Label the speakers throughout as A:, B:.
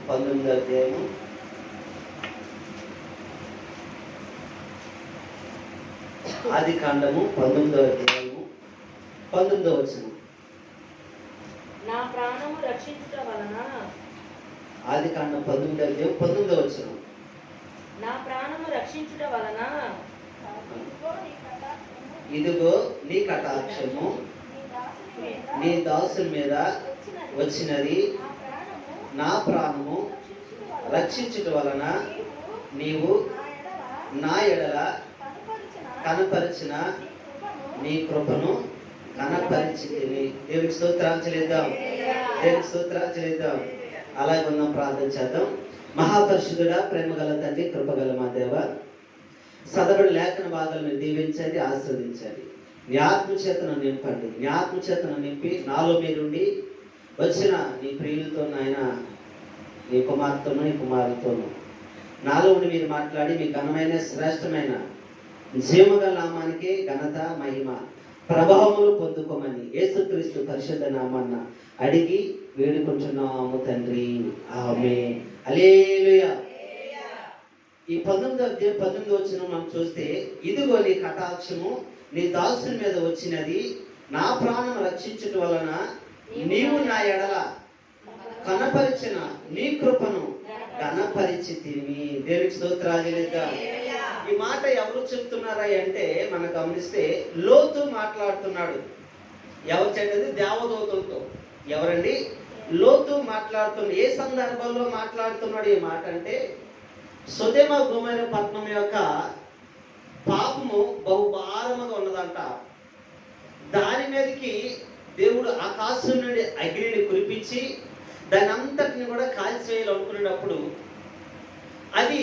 A: 19వ అధ్యాయము ఆదికాండము 19వ అధ్యాయము 19వ వచనం.
B: నా ప్రాణము రక్షించుట వలన,
A: ఆదికాండం 19వ అధ్యాయం 19వ వచనం.
B: నా ప్రాణము రక్షించుట వలన
A: ఇదిగో నీ కటాక్షము నీ దాసుల మీద వచ్చినది, నా ప్రాణము రక్షించుట వలన నీవు నా ఎడల కనపరిచిన నీ కృపను కనపరిచితివి. దేవునికి స్తోత్రాలు చెల్లిద్దాం, దేవునికి స్తోత్రాలు చెల్లిద్దాం. అలాగే ఉన్నాం, ప్రార్థన చేద్దాం. మహాపరిశుద్ధుడా, ప్రేమగల తండ్రి, కృపగల మా దేవ, చదవడి లేఖన భాగాలను దీవించండి, ఆస్వాదించండి. నీ ఆత్మచేతను నింపండి. నీ ఆత్మచేతను నింపి నాలో మీరుండి వచ్చిన నీ ప్రియులతో, నాయన నీ కుమార్తెను నీ కుమారుతోను నాలో ఉండి మీరు మాట్లాడి మీ ఘనమైన శ్రేష్టమైన జీవగల నామానికి ఘనత, మహిమ, ప్రభావములు పొందుకోమని యేసుక్రీస్తు పరిశుద్ధ నామాన్న అడిగి వేడుకుంటున్నాము తండ్రి, ఆమేన్. హల్లెలూయా. ఈ 19వ వచనం మనం చూస్తే, ఇదిగో నీ కటాక్షము నీ దాసుల మీద వచ్చినది, నా ప్రాణం రక్షించుట వలన నీవు నా ఎడల కనపరిచిన నీ కృపను కనపరిచితివి. దేవునికి స్తోత్రాలు చెల్లిద్దాం. ఈ మాట ఎవరు చెప్తున్నారా అంటే మనం గమనిస్తే లోతు మాట్లాడుతున్నాడు. ఎవరు చెప్పేది? దేవదూతలతో. ఎవరండి? లోతు మాట్లాడుతున్నాడు. ఏ సందర్భంలో మాట్లాడుతున్నాడు ఈ మాట అంటే, సొదొమ గొమొర్రా పట్టణం యొక్క పాపము బహుభారముగా ఉన్నదంట. దాని మీదకి దేవుడు ఆకాశం నుండి అగ్నిని కురిపించి దాని అంతటిని కూడా కాల్చివేయాలనుకునేటప్పుడు అది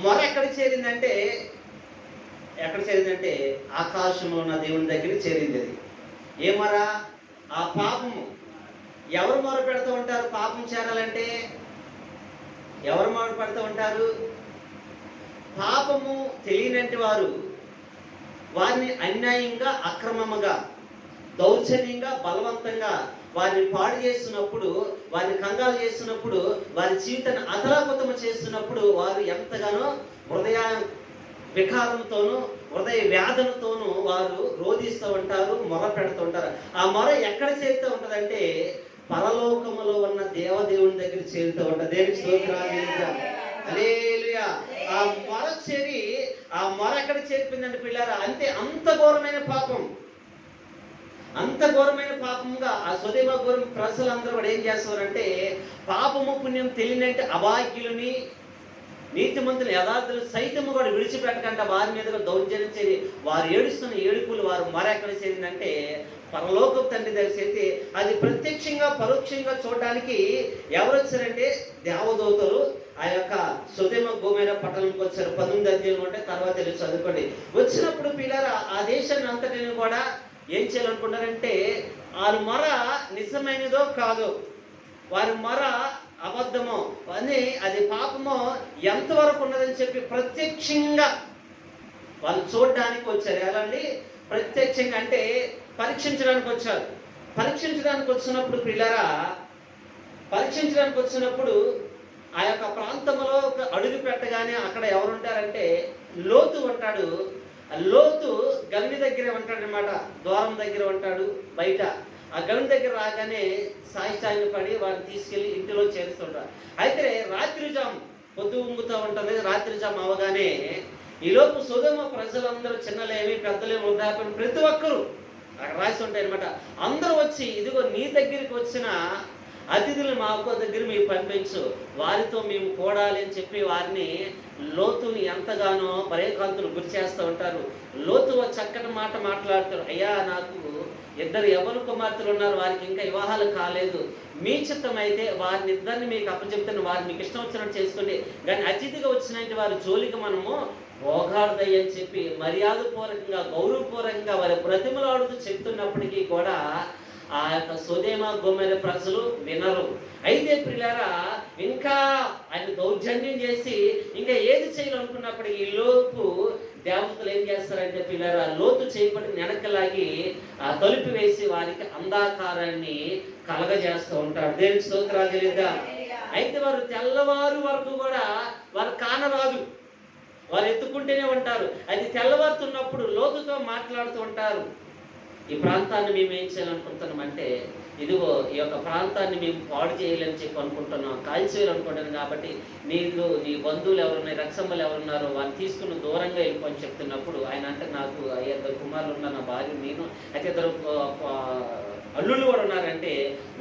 A: మొర ఎక్కడ చేరిందంటే ఆకాశంలో ఉన్న దేవుని దగ్గరికి చేరింది. అది ఏ మొర? ఆ పాపము. ఎవరు మొర పెడుతూ ఉంటారు పాపం చేరాలంటే? ఎవరు మొర పెడుతూ ఉంటారు? పాపము తెలియనంటి వారు వారిని అన్యాయంగా, అక్రమముగా, దౌర్జన్యంగా, బలవంతంగా వారిని పాడు చేస్తున్నప్పుడు, వారిని కంగారు చేస్తున్నప్పుడు, వారి జీవితాన్ని అతలాకుతమ చేస్తున్నప్పుడు వారు ఎంతగానో హృదయ వికారంతోనూ హృదయ వ్యాధులతోనూ వారు రోధిస్తూ ఉంటారు, మొర పెడుతూ ఉంటారు. ఆ మొర ఎక్కడ చేరుతూ ఉంటుందంటే పరలోకములో ఉన్న దేవదేవుని దగ్గర చేరుతూ ఉంటుంది. దేవునికి స్తోత్రాలు చెల్లిద్దాం. హల్లెలూయా. ఆ మొర చేరి, ఆ మొర ఎక్కడ చేరిపోయిందంటే పిల్లారా, అంత ఘోరమైన పాపం, అంత ఘోరమైన పాపముగా ఆ సొదొమ గొమొర్రా ప్రజలందరూ కూడా ఏం చేస్తారంటే, పాపము పుణ్యం తెలియనంటే అభాగ్యులని, నీతిమంతులు, యథార్థులు సైతము కూడా విడిచిపెట్టకుండా వారి మీద దౌర్జన్యం చేరి వారు ఏడుస్తున్న ఏడుపులు, వారు మొర ఎక్కడ చేరిందంటే పరలోకపు తండ్రి దగ్గర చేరితే, అది ప్రత్యక్షంగా పరోక్షంగా చూడడానికి ఎవరు వచ్చారంటే దేవదూతలు ఆ యొక్క సొదొమ గొమొర్రా పట్టణంకి వచ్చారు. 19వ అధ్యాయం అంటే తర్వాత వెళ్ళి చదువుకోండి. వచ్చినప్పుడు పిల్లరా ఆ దేశాన్ని అంతటిని కూడా ఏం చేయాలనుకుంటారంటే, వారి మొర నిజమైనదో కాదో, వారి మొర అబద్ధమో అని, అది పాపమో ఎంతవరకు ఉన్నదని చెప్పి ప్రత్యక్షంగా వాళ్ళు చూడడానికి వచ్చారు. ఎలా అండి? ప్రత్యక్షంగా అంటే పరీక్షించడానికి వచ్చారు. పరీక్షించడానికి వచ్చినప్పుడు ఆ యొక్క ప్రాంతంలో అడుగు పెట్టగానే అక్కడ ఎవరుంటారంటే లోతు ఉంటాడు. లోతు గవిని దగ్గరే ఉంటాడు అనమాట. ద్వారం దగ్గర ఉంటాడు బయట. ఆ గవిని దగ్గర రాగానే సాయిచాయి పడి వారిని తీసుకెళ్లి ఇంటిలో చేరుస్తుంటారు. అయితే రాత్రి జాము పొద్దు ఉంగుతూ ఉంటుంది. రాత్రి జాము అవగానే ఈలోపు సొదొమ ప్రజలందరూ, చిన్నలేమి పెద్దలేమి వృద్ధాప్యం ప్రతి ఒక్కరూ అక్కడ రాసి ఉంటాయి అనమాట. అందరూ వచ్చి, ఇదిగో నీ దగ్గరికి వచ్చిన అతిథులు మా దగ్గర మీరు పంపించు, వారితో మేము కూడాలి అని చెప్పి వారిని, లోతుని ఎంతగానో భయకాంతులు గురి చేస్తూ ఉంటారు. లోతు చక్కటి మాట మాట్లాడతాడు. అయ్యా, నాకు 2 యవ్వన కుమార్తెలు ఉన్నారు, వారికి ఇంకా వివాహాలు కాలేదు. మీ చిత్తం అయితే వారిని ఇద్దరిని మీకు అప్పచెప్తాను, వారిని మీకు ఇష్టం వచ్చినట్టు చేసుకోండి, కానీ అతిథిగా వచ్చినట్టు వారి జోలికి మనము పోగాడదని చెప్పి మర్యాదపూర్వకంగా, గౌరవపూర్వకంగా వారి ప్రతిమలాడుతూ చెప్తున్నప్పటికీ కూడా ఆ యొక్క సొదొమ గొమొర్రా ప్రజలు వినరు. అయితే ప్రియులారా, ఇంకా ఆయన దౌర్జన్యం చేసి ఇంకా ఏది చేయాలనుకున్నప్పుడు ఈ లోపు దేవతలు ఏం చేస్తారంటే పిల్లరా, లోతు చేయబడి వెనకలాగి ఆ తలుపు వేసి వారికి అంధకారాన్ని కలగజేస్తూ ఉంటాడు. దేవునికి స్తోత్రాలు చెల్లిద్దాం. అయితే వారు తెల్లవారు వరకు కూడా వారు కానరాదు, వారు ఎత్తుకుంటూనే ఉంటారు. అది తెల్లవారుతున్నప్పుడు లోతుతో మాట్లాడుతూ ఉంటారు. ఈ ప్రాంతాన్ని మేము ఏం చేయాలనుకుంటున్నామంటే, ఇదిగో ఈ యొక్క ప్రాంతాన్ని మేము పాడు చేయాలని చెప్పి అనుకుంటున్నాం, కాల్చేయాలనుకుంటున్నాం. కాబట్టి నీ బంధువులు ఎవరున్నారు, రక్షమ్మలు ఎవరున్నారో వాళ్ళని తీసుకుని దూరంగా వెళ్ళిపోని చెప్తున్నప్పుడు ఆయన అంటే, నాకు 5 కుమారులు ఉన్న నా భార్య నేను, అయితే 2 అల్లుళ్ళు కూడా ఉన్నారంటే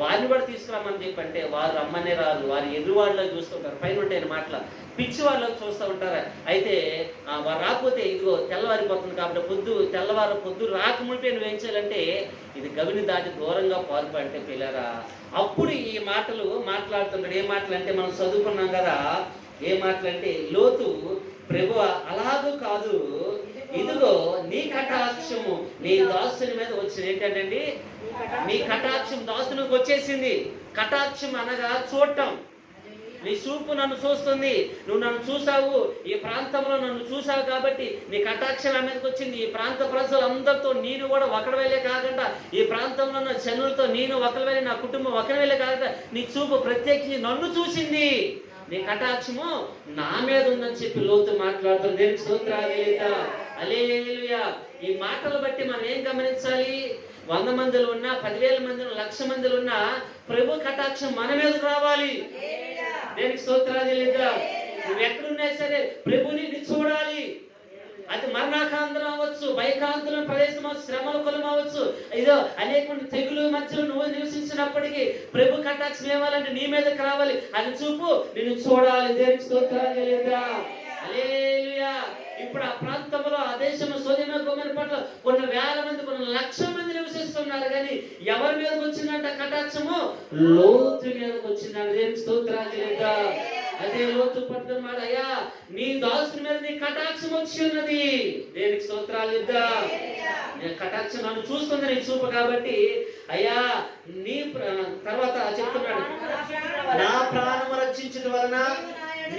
A: వారిని కూడా తీసుకురామని చెప్పంటే వారు రమ్మనే రాదు, వారు ఎదురువాళ్ళలో చూస్తుంటారు. పైన ఉంటాయని మాటల పిచ్చి వాళ్ళలో చూస్తూ ఉంటారు. అయితే వారు రాకపోతే ఇదిగో తెల్లవారిపోతుంది కాబట్టి పొద్దు రాకముంటే నువ్వు ఏం చేయాలంటే ఇది గవిని దాటి దూరంగా పాల్పో అంటే పిల్లరా, అప్పుడు ఈ మాటలు మాట్లాడుతుంటాడు. ఏ మాటలు అంటే మనం చదువుకున్నాం కదా, ఏ మాటలు అంటే లోతు ప్రభువా అలాగూ కాదు, ఇదిగో నీ కటాక్షము నీ దాసుని మీద వచ్చింది. ఏంటంటే నీ కటాక్షం దాసునికి వచ్చేసింది. కటాక్షం అనగా చూడటం. నీ చూపు నన్ను చూస్తుంది, నువ్వు నన్ను చూసావు, ఈ ప్రాంతంలో నన్ను చూసావు కాబట్టి నీ కటాక్షం నా మీదకి వచ్చింది. ఈ ప్రాంత ప్రజలందరితో నేను కూడా ఒకరివేలే కాకుండా, ఈ ప్రాంతంలో ఉన్న జనులతో నేను ఒకరివేలే, నా కుటుంబం ఒకరివేలే కాకుండా నీ చూపు ప్రత్యేకించి నన్ను చూసింది, నీ కటాక్షము నా మీద ఉందని చెప్పి లోతు మాట్లాడుతుంది. దేనికి స్తోత్రాలు హల్లెలూయా. ఈ మాటలు బట్టి మనం ఏం గమనించాలి? 100 మందిలో ఉన్నా, 10,000 మందిలో, 1,00,000 మందిలో ఉన్నా ప్రభు కటాక్షం మన మీదకు రావాలి. దేనికి స్తోత్రాలు నువ్వు ఎక్కడున్నా సరే ప్రభుని చూడాలి. అది మరణాకాంతం అవ్వచ్చు, భయకాంతుల ప్రదేశం అవచ్చు, శ్రమల కులం అవ్వచ్చు, ఇదో అనేక తెగులు మధ్యలో నువ్వు నివసించినప్పటికీ ప్రభు కటాక్షం ఏమాలంటే నీ మీదకి రావాలి. అది చూపు నిన్ను చూడాలి. దేనికి స్తోత్రాలు హల్లెలూయా. ఇప్పుడు ఆ ప్రాంతంలో, ఆ దేశంలో సోదమ గోమర పట్ల కొన్ని వేల మంది, కొన్ని 1,00,000 మంది నివసిస్తున్నారు. కానీ ఎవరి మీదకి వచ్చిందంట కటాక్షము? లోతు మీదకి వచ్చిందంట. దేనికి స్తోత్రాలు అదే లోతు పడుతున్నాడు, అయ్యా నీ దాసుని మీద నీ కటాక్షం వచ్చి ఉన్నది. దేనికి స్తోత్రాలు కటాక్షం నన్ను చూస్తుంది, నీ చూపు కాబట్టి అయ్యా నీ తర్వాత చెప్తున్నాడు, నా ప్రాణము రక్షించడం వలన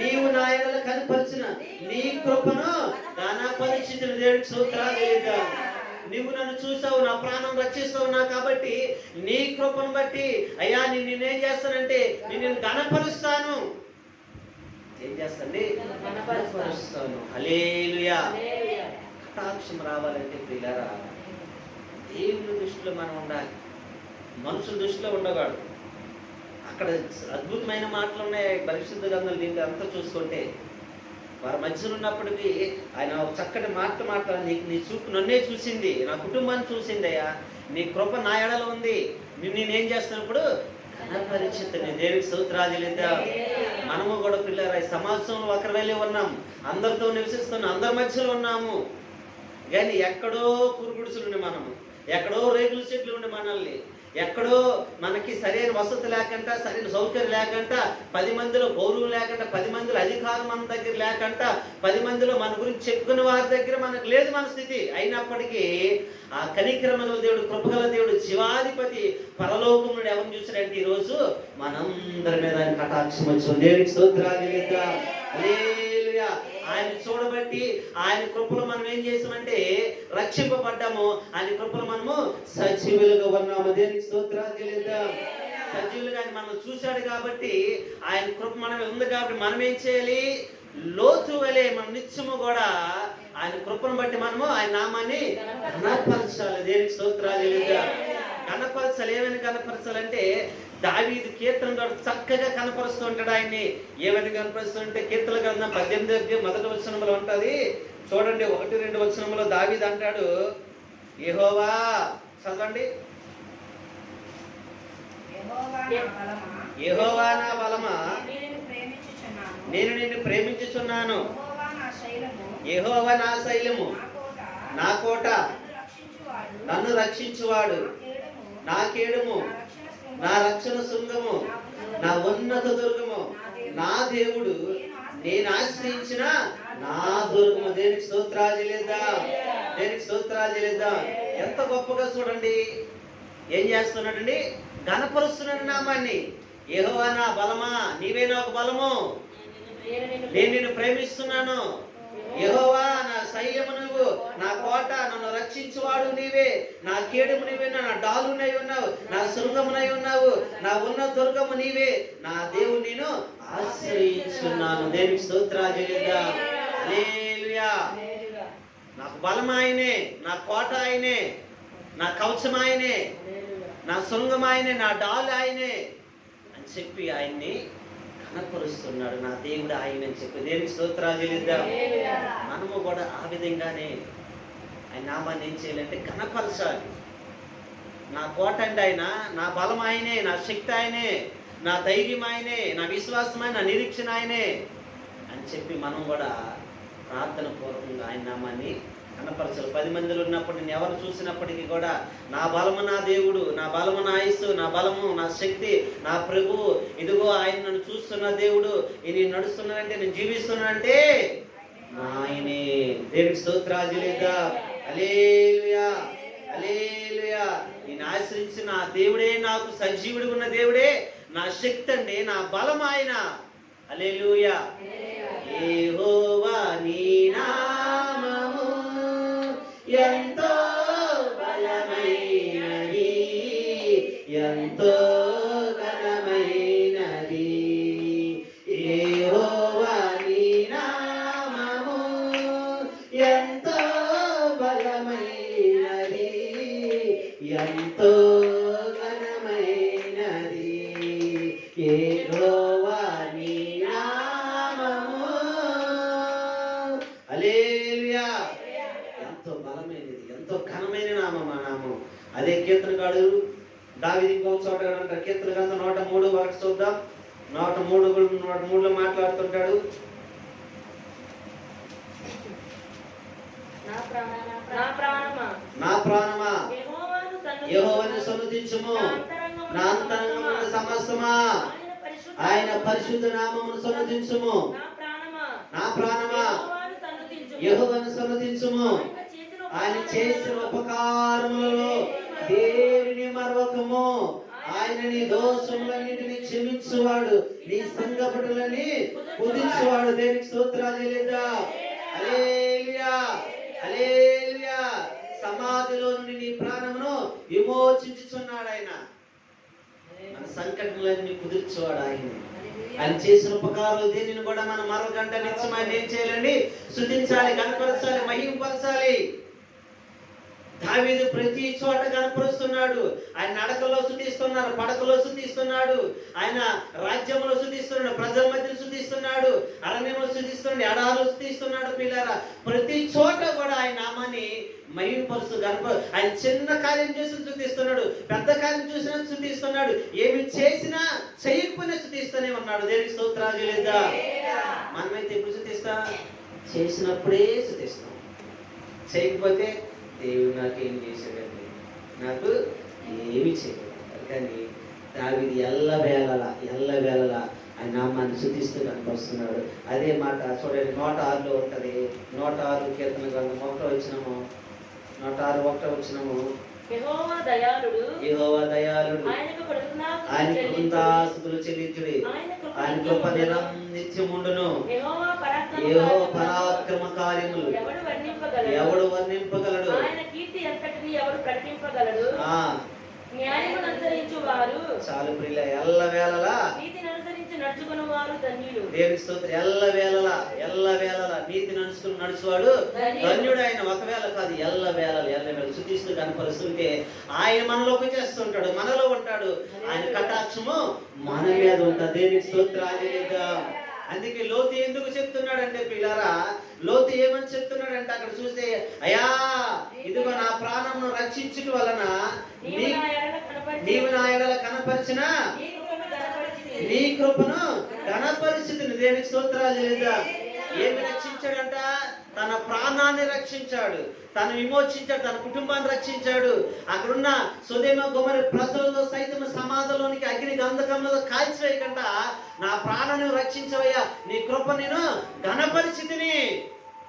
A: నీవు నా ఎడల కనపరిచిన నీ కృపను కనపరిచిన. దేవుడికి స్తోత్రాలు. నువ్వు నన్ను చూసావు, నా ప్రాణం రక్షిస్తావు నా కాబట్టి నీ కృపను బట్టి అయ్యా నేనేం చేస్తానంటే నేను గణపరుస్తాను. ఏం చేస్తాండి? గణపరుస్తాను. హల్లెలూయా. కటాక్షం రావాలంటే ప్రియులారా దేవుని దృష్టిలో మనం ఉండాలి, మనుషుల దృష్టిలో ఉండగాడు. అక్కడ అద్భుతమైన మాటలు ఉన్నాయి పరిశుద్ధ గ్రంథాలు. దీంట్లో అంతా చూసుకుంటే వారి మధ్యలో ఉన్నప్పటికీ ఆయన ఒక చక్కటి మాట్లాడి, నీ చూపు నన్నే చూసింది, నా కుటుంబాన్ని చూసింది అయ్యా, నీ కృప నా ఎడలో ఉంది, నేనేం చేస్తున్నప్పుడు కనపరిచితుని. దేనికి స్తోత్రాలు మనము కూడా పిల్లరా సమాజంలో ఒకరి వెళ్ళి ఉన్నాం, అందరితో నివసిస్తున్నాం, అందరి మధ్యలో ఉన్నాము. కానీ ఎక్కడో కురుగుడుసులు ఉండి మనము, ఎక్కడో రేకుల చెట్లు ఉండి మనల్ని, ఎక్కడో మనకి సరైన వసతి లేకుండా, సరైన సౌకర్యం లేకుండా, 10 మందిలో గౌరవం లేకుండా, 10 మందిలో అధికారం మన దగ్గర లేకుండా, 10 మందిలో మన గురించి చెప్పుకునే వారి దగ్గర మనకు లేదు మన స్థితి. అయినప్పటికీ ఆ కనికరమైన దేవుడు, కృపగల దేవుడు, జీవాధిపతి పరలోకం నుండి ఎవరిని చూసాడంటే ఈరోజు మనందరి మీద ఆయన కటాక్షం వచ్చింది. దేవునికి స్తోత్రాలు హల్లెలూయా. ఆయన చూడబట్టి ఆయన కృపలో మనం ఏం చేసామంటే రక్షింపబడ్డాము, ఆయన కృపలో మనము సజీవులుగా ఉన్నాము. దేనికి స్తోత్రాలు సజీవులుగా ఆయన మనం చూశాడు కాబట్టి, ఆయన కృప మనమే ఉంది కాబట్టి మనం ఏం చేయాలి? లోతు వలె మనం నిత్యము కూడా ఆయన కృపను బట్టి మనము ఆయన నామాన్ని కనపరచాలి. దేనికి స్తోత్రాలు కనపరచాలి. ఏమైనా కనపరచాలంటే దావీదు కీర్తన ద్వారా చక్కగా కనపరుస్తూ ఉంటాడు ఆయన్ని. ఏమైనా కనపరుస్తుంటే కీర్తన గ్రంథం 18 మొదటి వచనంలో ఉంటుంది చూడండి. 1-2 వచనంలో దావీదు అంటాడు, యెహోవా చదవండి, యెహోవా నా బలమా నేను నిన్ను ప్రేమించుచున్నాను, యెహోవా నా శైలము నా కోట నన్ను రక్షించువాడు, నా కేడుము నా రక్షణ శృంగము నా ఉన్నత దుర్గము నా దేవుడు నేను ఆశ్రయించిన నా దుర్గము. దేనికి స్తోత్రాలు దేనికి స్తోత్రాలు ఎంత గొప్పగా చూడండి. ఏం చేస్తున్నాడండి? ఘనపరుస్తున్నాడు నామాన్ని. యెహోవా నా బలమా, నీవే నాకు బలము, నేను నిన్ను ప్రేమిస్తున్నాను, యెహోవా నా శైలము నువ్వు, నా కోట, నన్ను రక్షించువాడు నీవే, నా కేడుము నీవే, నా డాలునై ఉన్నావు, నా శృంగమునై ఉన్నావు, నా ఉన్న దుర్గము నీవే, నా దేవుడు నేను ఆశ్రయించున్నాను. దేవునికి స్తోత్రాలు చెల్లిద్దాం. హల్లెలూయా. నాకు బలం ఆయనే, నా కోట ఆయనే, నా కవచం ఆయనే, నా శృంగం ఆయనే, నా డాలు ఆయనే అని చెప్పి ఆయన్ని కనపరుస్తున్నాడు. నా దేవుడు ఆయన అని చెప్పి దేవునికి స్తోత్రాలు చెల్లిద్దాం. మనము కూడా ఆ విధంగానే ఆయన నామాన్ని ఏం చేయాలంటే కనపరచాలి. నా కోట అంటే ఆయన, నా బలం ఆయనే, నా శక్తి ఆయనే, నా ధైర్యం ఆయనే, నా విశ్వాసం ఆయన, నా నిరీక్షణ ఆయనే అని చెప్పి మనం కూడా ప్రార్థన పూర్వకంగా ఆయన నామాన్ని కనపరచాలి. 10 మందిలో ఉన్నప్పుడు నేను ఎవరు చూసినప్పటికీ కూడా నా బలము నా దేవుడు, నా బలము నా ఆయుస్సు, నా బలము నా శక్తి, నా ప్రభువు, ఇదిగో ఆయన నన్ను చూస్తున్న దేవుడు, నేను నడుస్తున్నానంటే, నేను జీవిస్తున్నానంటే ఆయనే. దేవునికి స్తోత్రాలు చెల్లిద్దాం. హల్లెలూయా, హల్లెలూయా. నేను ఆశ్రయించిన నా దేవుడే, నాకు సజీవుడు ఉన్న దేవుడే నా శక్తి అండి, నా బలం ఆయన. హల్లెలూయా. యెహోవా నీ నామము ఎంతో బలమైనది, ఎంతో ఘనమైనది. యెహోవా నీ నామము ఎంతో బలమైనది, ఎంతో ఘనమైనది. యెహోవా నీ నామము. హల్లెలూయా. ఎంతో బలమైనది, ఎంతో ఘనమైన నామం ఆ నామం. అదే కీర్తనగాడు దావీదు ఇంకొక చోట అంటారు, కీర్తన గ్రంథం 103 వరకు చూద్దాం. 103లో మాట్లాడుతుంటాడు. నా ప్రాణమా యెహోవాను సన్నుతించుము, నా అంతరంగమున సమస్తమా ఆయన పరిశుద్ధ నామమును సన్నుతించుము. నా ప్రాణమా యెహోవాను సన్నుతించుము, ఆయన చేసిన ఉపకారములలో దేనిని మరవకము. ఆయన నీ దోషములన్నిటిని క్షమించువాడు, నీ సంగపటులని కుదించువాడు. దేనికి స్తోత్రాలు చెల్లిద్దాం. హల్లెలూయా, హల్లెలూయా. సమాధిలో నుండి నీ ప్రాణమును విమోచించుచున్నాడు ఆయన. మన సంకటములన్నీ కుదిర్చేవాడు ఆయన. ఆయన చేసిన ఉపకారాలు దేనిని కూడా మనం మరొకంట నిత్యమైన ఏం చేయాలండి? స్తుతించాలి, కనపరచాలి, మహిమపరచాలి. దావీదు ప్రతి చోట కనపరుస్తున్నాడు. ఆయన నడకలో స్తుతిస్తున్నాడు, పడకలో స్తుతిస్తున్నాడు, ఆయన రాజ్యంలో స్తుతిస్తున్నాడు, ప్రజల మధ్య స్తుతిస్తున్నాడు, అరణ్యంలో స్తుతిస్తున్నాడు, ఎడారులో స్తుతిస్తున్నాడు. పిల్లరా, ప్రతి చోట కూడా ఆయన నామాన్ని మహిమపరుస్తూ ఆయన చిన్న కార్యం చేసి స్తుతిస్తున్నాడు, పెద్ద కార్యం చూసినా స్తుతిస్తున్నాడు, ఏమి చేసినా చేయకపోయినా స్తుతిస్తూనే ఉన్నాడు. దేవునికి స్తోత్రాలు చెల్లిద్దాం. మనమైతే ఎప్పుడు స్తుతిస్తాం? చేసినప్పుడే స్తుతిస్తాం. చేయకపోతే దేవుడు నాకేం చేశాడండి, నాకు ఏమి చేయలేదు. కానీ దావీదు ఎల్లవేళలా ఆయన నామాన్ని స్తుతిస్తూ కనిపిస్తున్నాడు. అదే మాట చూడండి, 106లో ఉంటది. 106 కీర్తన గ్రంథం 1వ వచనము, 106 వచనము.
B: యెహోవా దయాళుడు,
A: ఆయనకు కృతజ్ఞతాస్తుతులు చెల్లించుడి, ఆయన కృప నిత్యముండును. యెహోవా పరాక్రమ కార్యములు ఎవడు వర్ణింపగలడు?
B: ఆయన కీర్తి ఎంతటిని ఎవడు ప్రకటింపగలడు? న్యాయమును అనుసరించు వారు,
A: చాలు ప్రియుల, ఎల్లవేళలా
B: నీతిని అనుసరించి నడుచుకుని వారు ధన్యులు.
A: దేవుని స్తోత్రం. ఎల్లవేళలా నీతిని అనుసుకుని నడుచువాడు ధన్యుడు. ఆయన ఒకవేళ కాదు, ఎల్లవేళ స్తుతిస్తూ కనపరుస్తుంటే ఆయన మనలోకి చేస్తుంటాడు, మనలో ఉంటాడు. ఆయన కటాక్షము మన మీద ఉంటుంది. దేవుని స్తోత్రాలు. అందుకే లోతు ఎందుకు చెప్తున్నాడంటే పిల్లారా, లోతు ఏమని చెప్తున్నాడంటే అక్కడ చూస్తే, అయ్యా ఇదిగో నా ప్రాణమును రక్షించుట వలన నీవు నా ఎడల కనపరిచిన నీ కృపను కనపరిచితిని. దేనికి స్తోత్రాలు చెల్లిద్దాం. ఏమి రక్షించాడంట? తన ప్రాణాన్ని రక్షించాడు, తను విమోచించాడు, తన కుటుంబాన్ని రక్షించాడు. అక్కడున్న సొదొమ గొమొర్రా ప్రజలతో సైతం సమాధిలోనికి అగ్ని గంధకంలో కాల్చివేయకుండా నా ప్రాణాన్ని రక్షించవయ్యా, నీ కృప నేను ఘనపరిచితిని.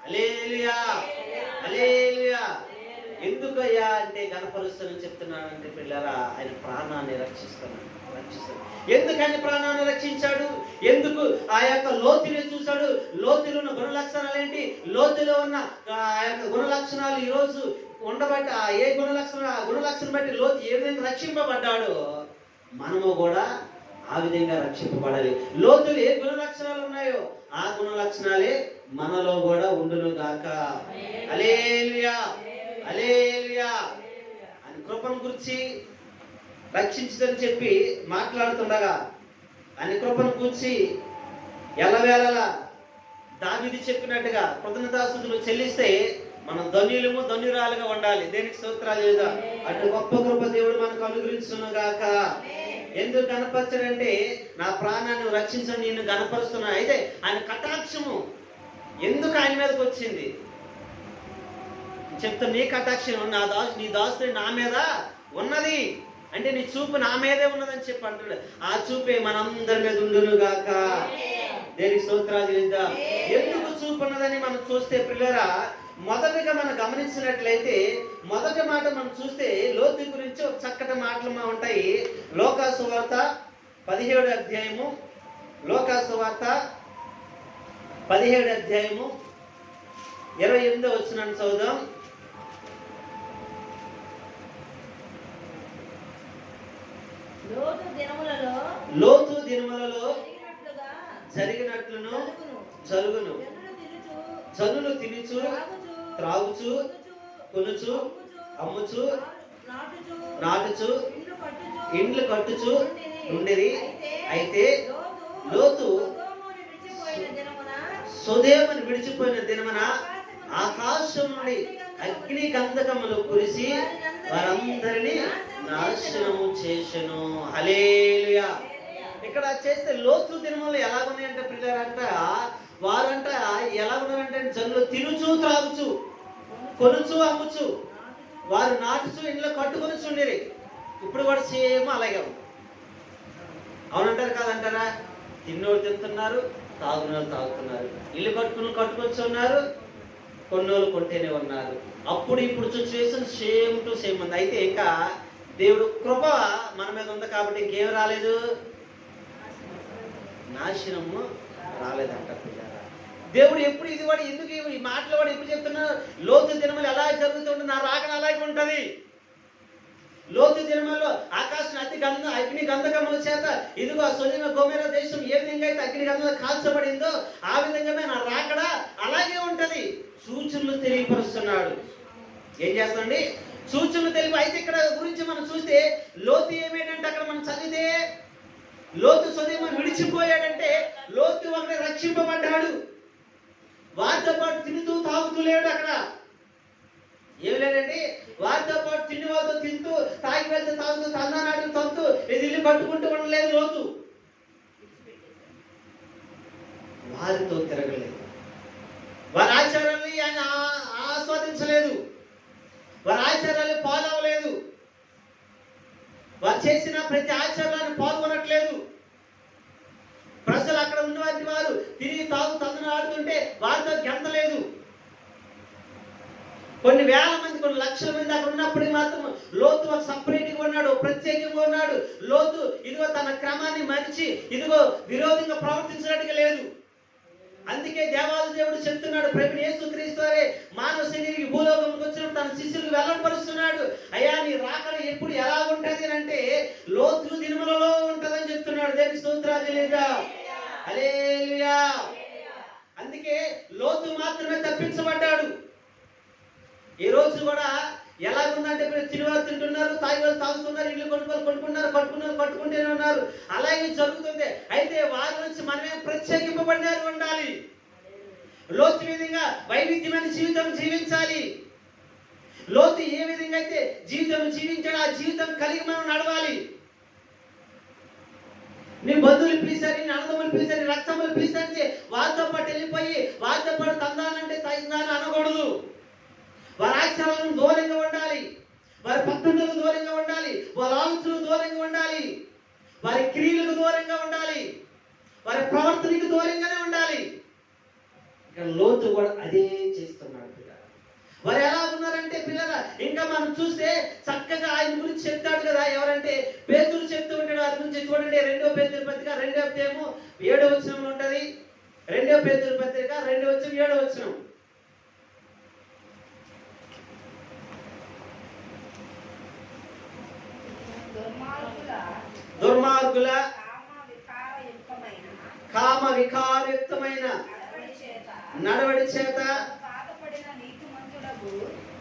A: హల్లెలూయా, హల్లెలూయా. ఎందుకయ్యా అంటే ఘనపరుస్తానని చెప్తున్నానంటే పిల్లరా, ఆయన ప్రాణాన్ని రక్షిస్తున్నాడు. రక్షిస్తాడు. ఎందుకు ఆయన ప్రాణాన్ని రక్షించాడు? ఎందుకు ఆ యొక్క లోతుని చూశాడు? లోతులో ఉన్న గుణ లక్షణాలు ఏంటి? లోతులో ఉన్న ఆ యొక్క గుణ లక్షణాలు ఈరోజు ఉండబట్టి ఆ ఏ గుణలక్షణం బట్టి లోతు ఏ విధంగా రక్షింపబడ్డాడో మనము కూడా ఆ విధంగా రక్షింపబడాలి. లోతులు ఏ గుణ లక్షణాలు ఉన్నాయో ఆ గుణ లక్షణాలే మనలో కూడా ఉండును గాక. హల్లెలూయా, హల్లెలూయా. అని కృపను గురించి రక్షించదని చెప్పి మాట్లాడుతుండగా అని కృపను గురించి ఎల్లవేళలా దావీదు చెప్పినట్టుగా కృతజ్ఞతాస్తుతులు చెల్లిస్తే మనం ధన్యులము ధన్యురాలుగా ఉండాలి. దేనికి స్తోత్రాలు లేదా? అటు గొప్ప కృప దేవుడు మనకు అనుగ్రహించును గాక. ఎందుకు కనపరచడంటే నా ప్రాణాన్ని రక్షించని నిన్ను కనపరుస్తున్నా. అయితే ఆయన కటాక్షము ఎందుకు ఆయన మీదకి వచ్చింది చెప్తా. నీ కటాక్షం నీ దాసుని నా మీద ఉన్నది అంటే నీ చూపు నా మీదే ఉన్నదని చెప్పి అంటాడు. ఆ చూపే మనందరి మీద ఉండును గాక. దేనికి స్తోత్రాలు లేదా? ఎందుకు చూపు ఉన్నదని మనం చూస్తే పిల్లరా, మొదటగా మనం గమనించినట్లయితే మొదటి మాట మనం చూస్తే లోతు గురించి ఒక చక్కటి మాటలు ఉంటాయి. లోకాసు వార్త 17వ అధ్యాయము, లోకాసు వార్త 17వ అధ్యాయము 28వ వచనాన్ని చదువుదాం. లోతు దినములలో జరిగినట్లును జరుగును. జనులు తినుచు త్రాగుచు కొనుచు అమ్ముచు నాటుచు ఇండ్లు కట్టుచు ఉండేది. అయితే లోతు సొదొమను విడిచిపోయిన దినమున ఆకాశం నుండి అగ్ని గంధకములు కురిసి వారందరినీ నాశనము చేసెను. హల్లెలూయా. ఇక్కడ చేస్తే లోతు దినములు ఎలాగున్నాయంటే పిల్లలంట, వారంట ఎలా ఉన్నారంటే జనులు తినుచు త్రాగుచు కొనుచు అమ్ముచు వారు నాటుచు ఇంట్లో కట్టుకొని ఉండేది. ఇప్పుడు కూడా సేమ్ అలాగే అవునంటారు కాదంటారా? తిన్నోళ్ళు తింటున్నారు, తాగునోళ్ళు తాగుతున్నారు, ఇల్లు కట్టుకొని ఉన్నారు, కొన్నోళ్ళు కొంటేనే ఉన్నారు. అప్పుడు ఇప్పుడు సిచ్యువేషన్ సేమ్ టు సేమ్ ఉంది. అయితే ఇంకా దేవుడు కృప మన మీద ఉంది కాబట్టి ఇంకేం రాలేదు, నాశనము రాలేదంట పిల్లరా. దేవుడు ఎప్పుడు ఇది వాడు ఎందుకు ఈ మాటలు వాడు ఎప్పుడు చెప్తున్నారు? లోతు దినములు ఎలా జరుగుతుంటే నా రాకడ అలాగే ఉంటది. లోతు దినములలో ఆకాశం అగ్ని గంధకముల చేత ఇదిగో సొదొమ గొమొర్రా దేశం ఏ విధంగా అయితే అగ్ని గంధకం కాల్చబడిందో ఆ విధంగా నా రాకడ అలాగే ఉంటది. సూచనలు తెలియపరుస్తున్నాడు. ఏం చేస్తాండి? సూచనలు తెలిపి. అయితే ఇక్కడ గురించి మనం చూస్తే లోతు ఏమేంటంటే అక్కడ మనం చదివితే లోతు సొదొమను విడిచిపోయాడంటే లోతు వల్ల రక్షింపబడ్డాడు. వారితో పాటు తింటూ తాగుతూ లేడు. అక్కడ ఏమి లేదండి, వారితో పాటు తిండి వాళ్ళతో తింటూ తాగి వెళ్తే తాగుతూ తందానాడు తంతూ ఇది ఇల్లు కట్టుకుంటూ ఉండలేదు. లోతు వారితో తిరగలేదు. వారి ఆచారాన్ని ఆయన ఆస్వాదించలేదు. వారి ఆచారాలు పాలవలేదు. వారు చేసిన ప్రతి ఆచారాన్ని పాల్గొనట్లేదు. ప్రజలు అక్కడ ఉన్నవారి వారు తిరిగి తాగు తందన ఆడుతుంటే వారితో గెంతలేదు. కొన్ని వేల మంది, కొన్ని లక్షల మంది అక్కడ ఉన్నప్పటికీ మాత్రం లోతు ఒక సపరేట్గా ఉన్నాడు, ప్రత్యేకంగా ఉన్నాడు. లోతు ఇదిగో తన క్రమాన్ని మరిచి ఇదిగో విరోధంగా ప్రవర్తించినట్టుగా లేదు. అందుకే దేవాది దేవుడు చెప్తున్నాడు, ప్రభువైన యేసుక్రీస్తు వారే మానవ శరీరానికి భూలోకంలోకి వచ్చినప్పుడు తన శిష్యులకు వెల్లడిపరుస్తున్నాడు. అయ్యా నీ రాకడ ఎప్పుడు ఎలా ఉంటది అంటే లోతు దినములలో ఉంటదని చెప్తున్నాడు. దేవుని స్తోత్రాలు లేదా? హల్లెలూయా. అందుకే లోతు మాత్రమే తప్పించబడ్డాడు. ఈ రోజు కూడా ఎలాగుందంటే తిరువారు తింటున్నారు, తాగివారు తాగుతున్నారు, ఇల్లు కట్టుకుంటూనే ఉన్నారు. అలాగే జరుగుతుంది. అయితే వారి నుంచి మనమే ప్రత్యేకింపబడినారు ఉండాలి. లోతు విధంగా వైవిధ్యమైన జీవితం జీవించాలి. లోతు ఏ విధంగా అయితే జీవితం జీవించాడు ఆ జీవితం కలిగి మనం నడవాలి. నీ బంధువులు పిలిచారు, నీ అన్నదమ్ములు పిలిచారు, నీ రక్తములు పిలిచారు, వారితో పాటు వెళ్ళిపోయి వారితో పాటు తందానంటే తగిందాన్ని అనకూడదు. వారి ఆచారాలను దూరంగా ఉండాలి. వారి పద్ధతులకు దూరంగా ఉండాలి. వారి ఆలోచనలకు దూరంగా ఉండాలి. వారి క్రియలకు దూరంగా ఉండాలి. వారి ప్రవర్తనకు దూరంగానే ఉండాలి. ఇక్కడ లోతు కూడా అదే చేస్తున్నాడు. వారు ఎలా ఉన్నారంటే పిల్లల ఇంకా మనం చూస్తే చక్కగా ఆయన గురించి చెప్తాడు కదా. ఎవరంటే పేతురు చెప్తూ ఉంటాడు వారి గురించి. చూడండి 2వ పేతురు పత్రిక 2వ అధ్యాయము 7వ వచనంలో ఉంటది. 2వ పేతురు పత్రిక 2వ అధ్యాయం 7వ వచనం. దుర్మార్గుల కామ వికారయుక్తమైన నడవడి చేత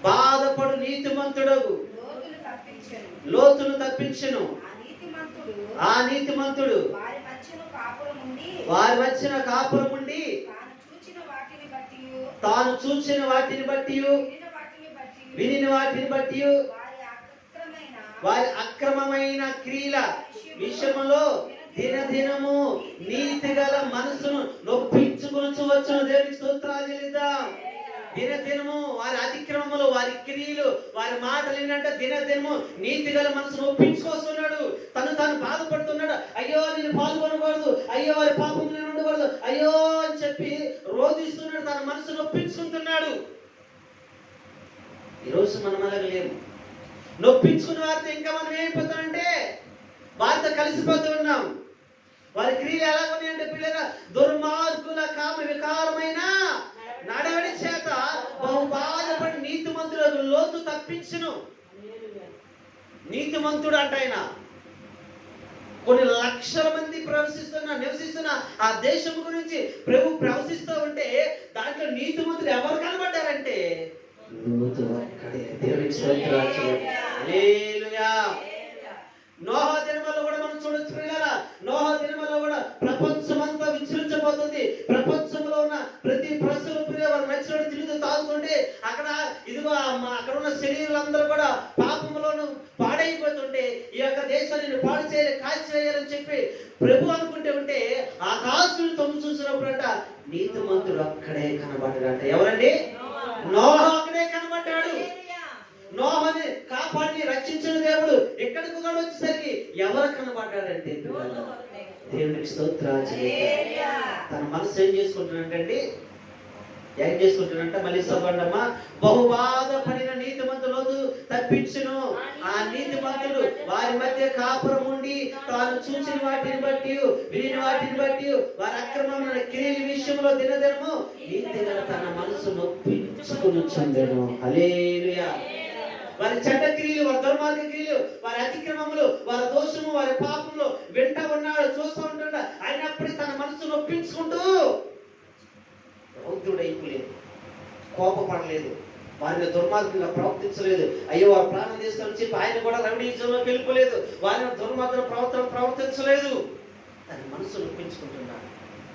A: బాధపడు నీతిమంతుడగు లోతును తప్పించెను. ఆ నీతిమంతుడు వారి వచ్చిన కాపురం ఉండి తాను చూచిన వాటిని బట్టి వినిన వాటిని బట్టి వారి అక్రమమైన క్రియల విషయములో దినదినము నీతి గల మనసును నొప్పించుకొనొచ్చు వచ్చును. దేవునికి స్తోత్రాలు చెల్లిద్దాం. దినదినము వారి అతిక్రమములు, వారి క్రియలు, వారి మాటలు ఏంటంటే దినదినము నీతి గల మనసును ఒప్పించుకొస్తున్నాడు. తాను బాధపడుతున్నాడు. అయ్యో నేను పాల్గొనకూడదు, అయ్యో వారి పాపం నేను ఉండకూడదు, అయ్యో అని చెప్పి రోధిస్తున్నాడు. తన మనసును ఒప్పించుకుంటున్నాడు. ఈరోజు మనం అలాగే లేము. నొప్పించుకున్న వారితో ఇంకా మనం ఏమైపోతామంటే వారితో కలిసిపోతూ ఉన్నాం. వారి క్రియలు ఎలా ఉన్నాయంటే పిల్లల దుర్మార్గుల కామ వికారమైన నడవడి చేత బహు బాధపడి నీతిమంతుడు లోతు తప్పించును. నీతిమంతుడు అంట ఆయన. కొన్ని లక్షల మంది నివసిస్తున్న ఆ దేశం గురించి ప్రభు ప్రవశిస్తూ ఉంటే దాంట్లో నీతిమంతుడు ఎవరు కనబడ్డారంటే లోతు ఒక్కడే. దేవునికి స్తోత్రాలు. హల్లెలూయా. నోహ దినములలో కూడా మనం చూడొచ్చు పిల్లరా. నోహ దినములలో కూడా ప్రపంచమంతా విస్తరించబోతుంది. ప్రపంచంలో ఉన్న ప్రతి ప్రజలు వారు నచ్చినట్టు తిరుగుతూ తాగుతుంటే ఇదిగో అక్కడ ఉన్న శరీరులందరూ కూడా పాపములోను పాడైపోతుంటే ఈ యొక్క దేశాన్ని పాడు చేయాలి, కాల్చేయాలని చెప్పి ప్రభు అనుకుంటే ఉంటే ఆకాశం తొమ్మిది చూసినప్పుడంట నీతిమంతుడు అక్కడే కనబడ్డాడంట. ఎవరండి? నోహ అక్కడే కనబడ్డాడు. నోహని కాపాడి రక్షించిన దేవుడు ఎక్కడికి కూడా వచ్చేసరికి ఎవరు కనబడ్డాడంటే దేవునికి స్తోత్రాలు. తన మనసు ఏం చేసుకుంటున్నాడంటే మళ్ళీ చదవండమ్మా. బహుబాధపడిన నీతిమంతులు తప్పించును. ఆ నీతిమంతుడు వారి మధ్య కాపురం ఉండి తాను చూసిన వాటిని బట్టి విని వాటిని బట్టి వారి అక్రమమైన క్రియల విషయంలో దినదినము నీతిగా తన మనసు నొప్పించుకొనుచుండెను. హల్లెలూయా. వారి చెడ్డ క్రియలు, వారి దుర్మార్గ క్రియలు, వారి అతిక్రమములు, వారి దోషము, వారి పాపములు వింటా ఉన్నాడు, చూస్తూ ఉంటాడు. అయినప్పటికీ తన మనసు నొప్పించుకుంటూ రౌద్రుడైపోలేదు, కోపపడలేదు, వారిని దుర్మార్గంగా ప్రవర్తించలేదు. అయ్యో వారు ప్రాణం తీస్తామని చెప్పి ఆయన కూడా రౌడీజంలోకి వెళ్ళిపోలేదు. వారిని దుర్మార్గ ప్రవర్తించలేదు. తన మనసు నొప్పించుకుంటున్నాడు.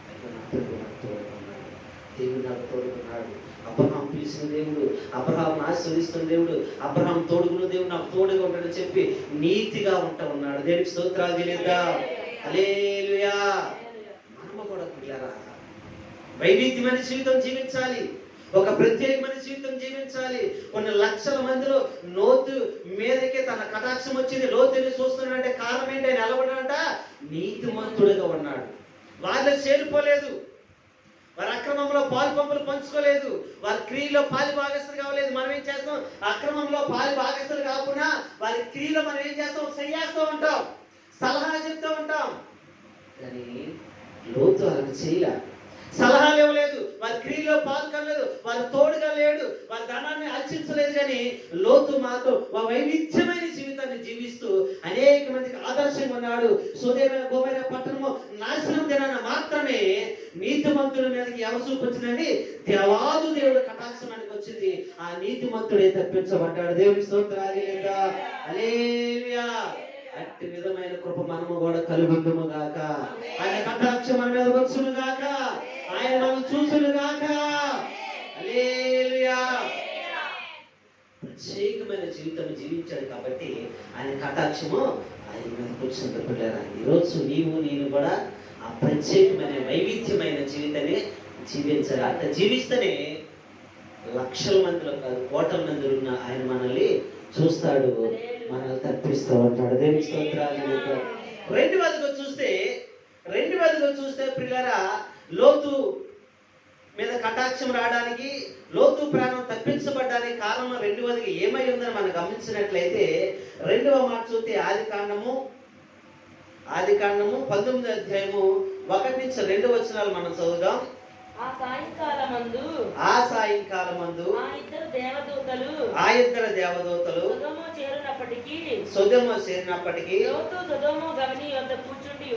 A: అయ్యో నా ప్రభు నాకు తోడుకున్నాడు, దేవుడు నాకు తోడుకున్నాడు. అబ్రహాం పిలిచిన దేవుడు, అబ్రహాం ఆశీర్వదిస్తున్న దేవుడు, అబ్రహాం తోడుకున్న దేవుడు నాకు తోడుగా ఉంటాడని చెప్పి నీతిగా ఉంటా ఉన్నాడు. దేవునికి స్తోత్రాలు చెల్లిద్దాం. హల్లెలూయా. మనము కూడా పిల్లరా వైవిధ్యమైన జీవితం జీవించాలి. ఒక ప్రత్యేకమైన జీవితం జీవించాలి. కొన్ని లక్షల మందిలో లోతు మీదకే తన కటాక్షం వచ్చింది. లోతుని చూస్తున్నాడంటే కారణం ఏంటి? ఆయన నిలబడాడంట నీతిమంతుడిగా ఉన్నాడు. వాళ్ళ చేరిపోలేదు, వారి అక్రమంలో పాలు పంపులు పంచుకోలేదు, వారి క్రియలో పాలి భాగస్తులు కావలేదు. మనం ఏం చేస్తాం? అక్రమంలో పాలి భాగస్తులు కాకుండా వారి క్రియలో మనం ఏం చేస్తాం? చేస్తూ ఉంటాం, సలహా చెప్తూ ఉంటాం. కానీ లోతు అలా చేయలే. సలహాలు ఇవ్వలేదు, వారి క్రియలో పాల్గొనలేదు, వారి తోడుగా లేడు, వారి ధనాన్ని ఆశించలేదు. కానీ లోతు మాత్రం వైవిధ్యమైన జీవితాన్ని జీవిస్తూ అనేక మందికి ఆదర్శంగా ఉన్నాడు. సోదైన గోమైన పట్టణము నాశనం దినాన మాత్రమే నీతిమంతుడి మీదకి ఎవరు చూపించిందండి? దేవాదు దేవుడు కటాక్షమానికి వచ్చింది. ఆ నీతిమంతుడే తప్పించబడ్డాడు. దేవునికి స్తోత్రాలు. హల్లెలూయా. అట్టి విధమైన కృప మనము కూడా కలుగుదుము గాక. ఆయన కటాక్షం మన మీద వచ్చును గాక. ఆయన మనం చూసును గాక. హల్లెలూయా. ప్రత్యేకమైన జీవితం జీవించాడు కాబట్టి ఆయన కటాక్షము ఆయన మీద కూర్చుంది. పిల్లరా, ఈరోజు నేను కూడా ఆ ప్రత్యేకమైన వైవిధ్యమైన జీవితాన్ని జీవించాలి. అంత జీవిస్తేనే లక్షల మందిలో కాదు కోట్ల మందిలో ఉన్న ఆయన మనల్ని చూస్తాడు, మనల్ని తప్పిస్తూ ఉంటాడు. దేవుని స్తోత్రాలు. రెండు వైపుగా చూస్తే పిల్లరా లోతు మీద కటాక్షం రావడానికి, లోతు ప్రాణం తప్పించబడడానికి కారణం రెండవది ఏమై ఉందని మనం గమనించినట్లయితే, రెండవ మాట చూస్తే ఆది కాండము 19వ అధ్యాయము 1 నుంచి 2 వచనాలు మనం చదువుదాం.
B: ఆ సాయంకాలమందు
A: ఆ సాయంకాలమందు
B: ఆ ఇద్దరు దేవదూతలు
A: సొదొమ చేరినప్పటికీ
B: లోతు సొదొమ గవిని యొద్ద కూర్చుండి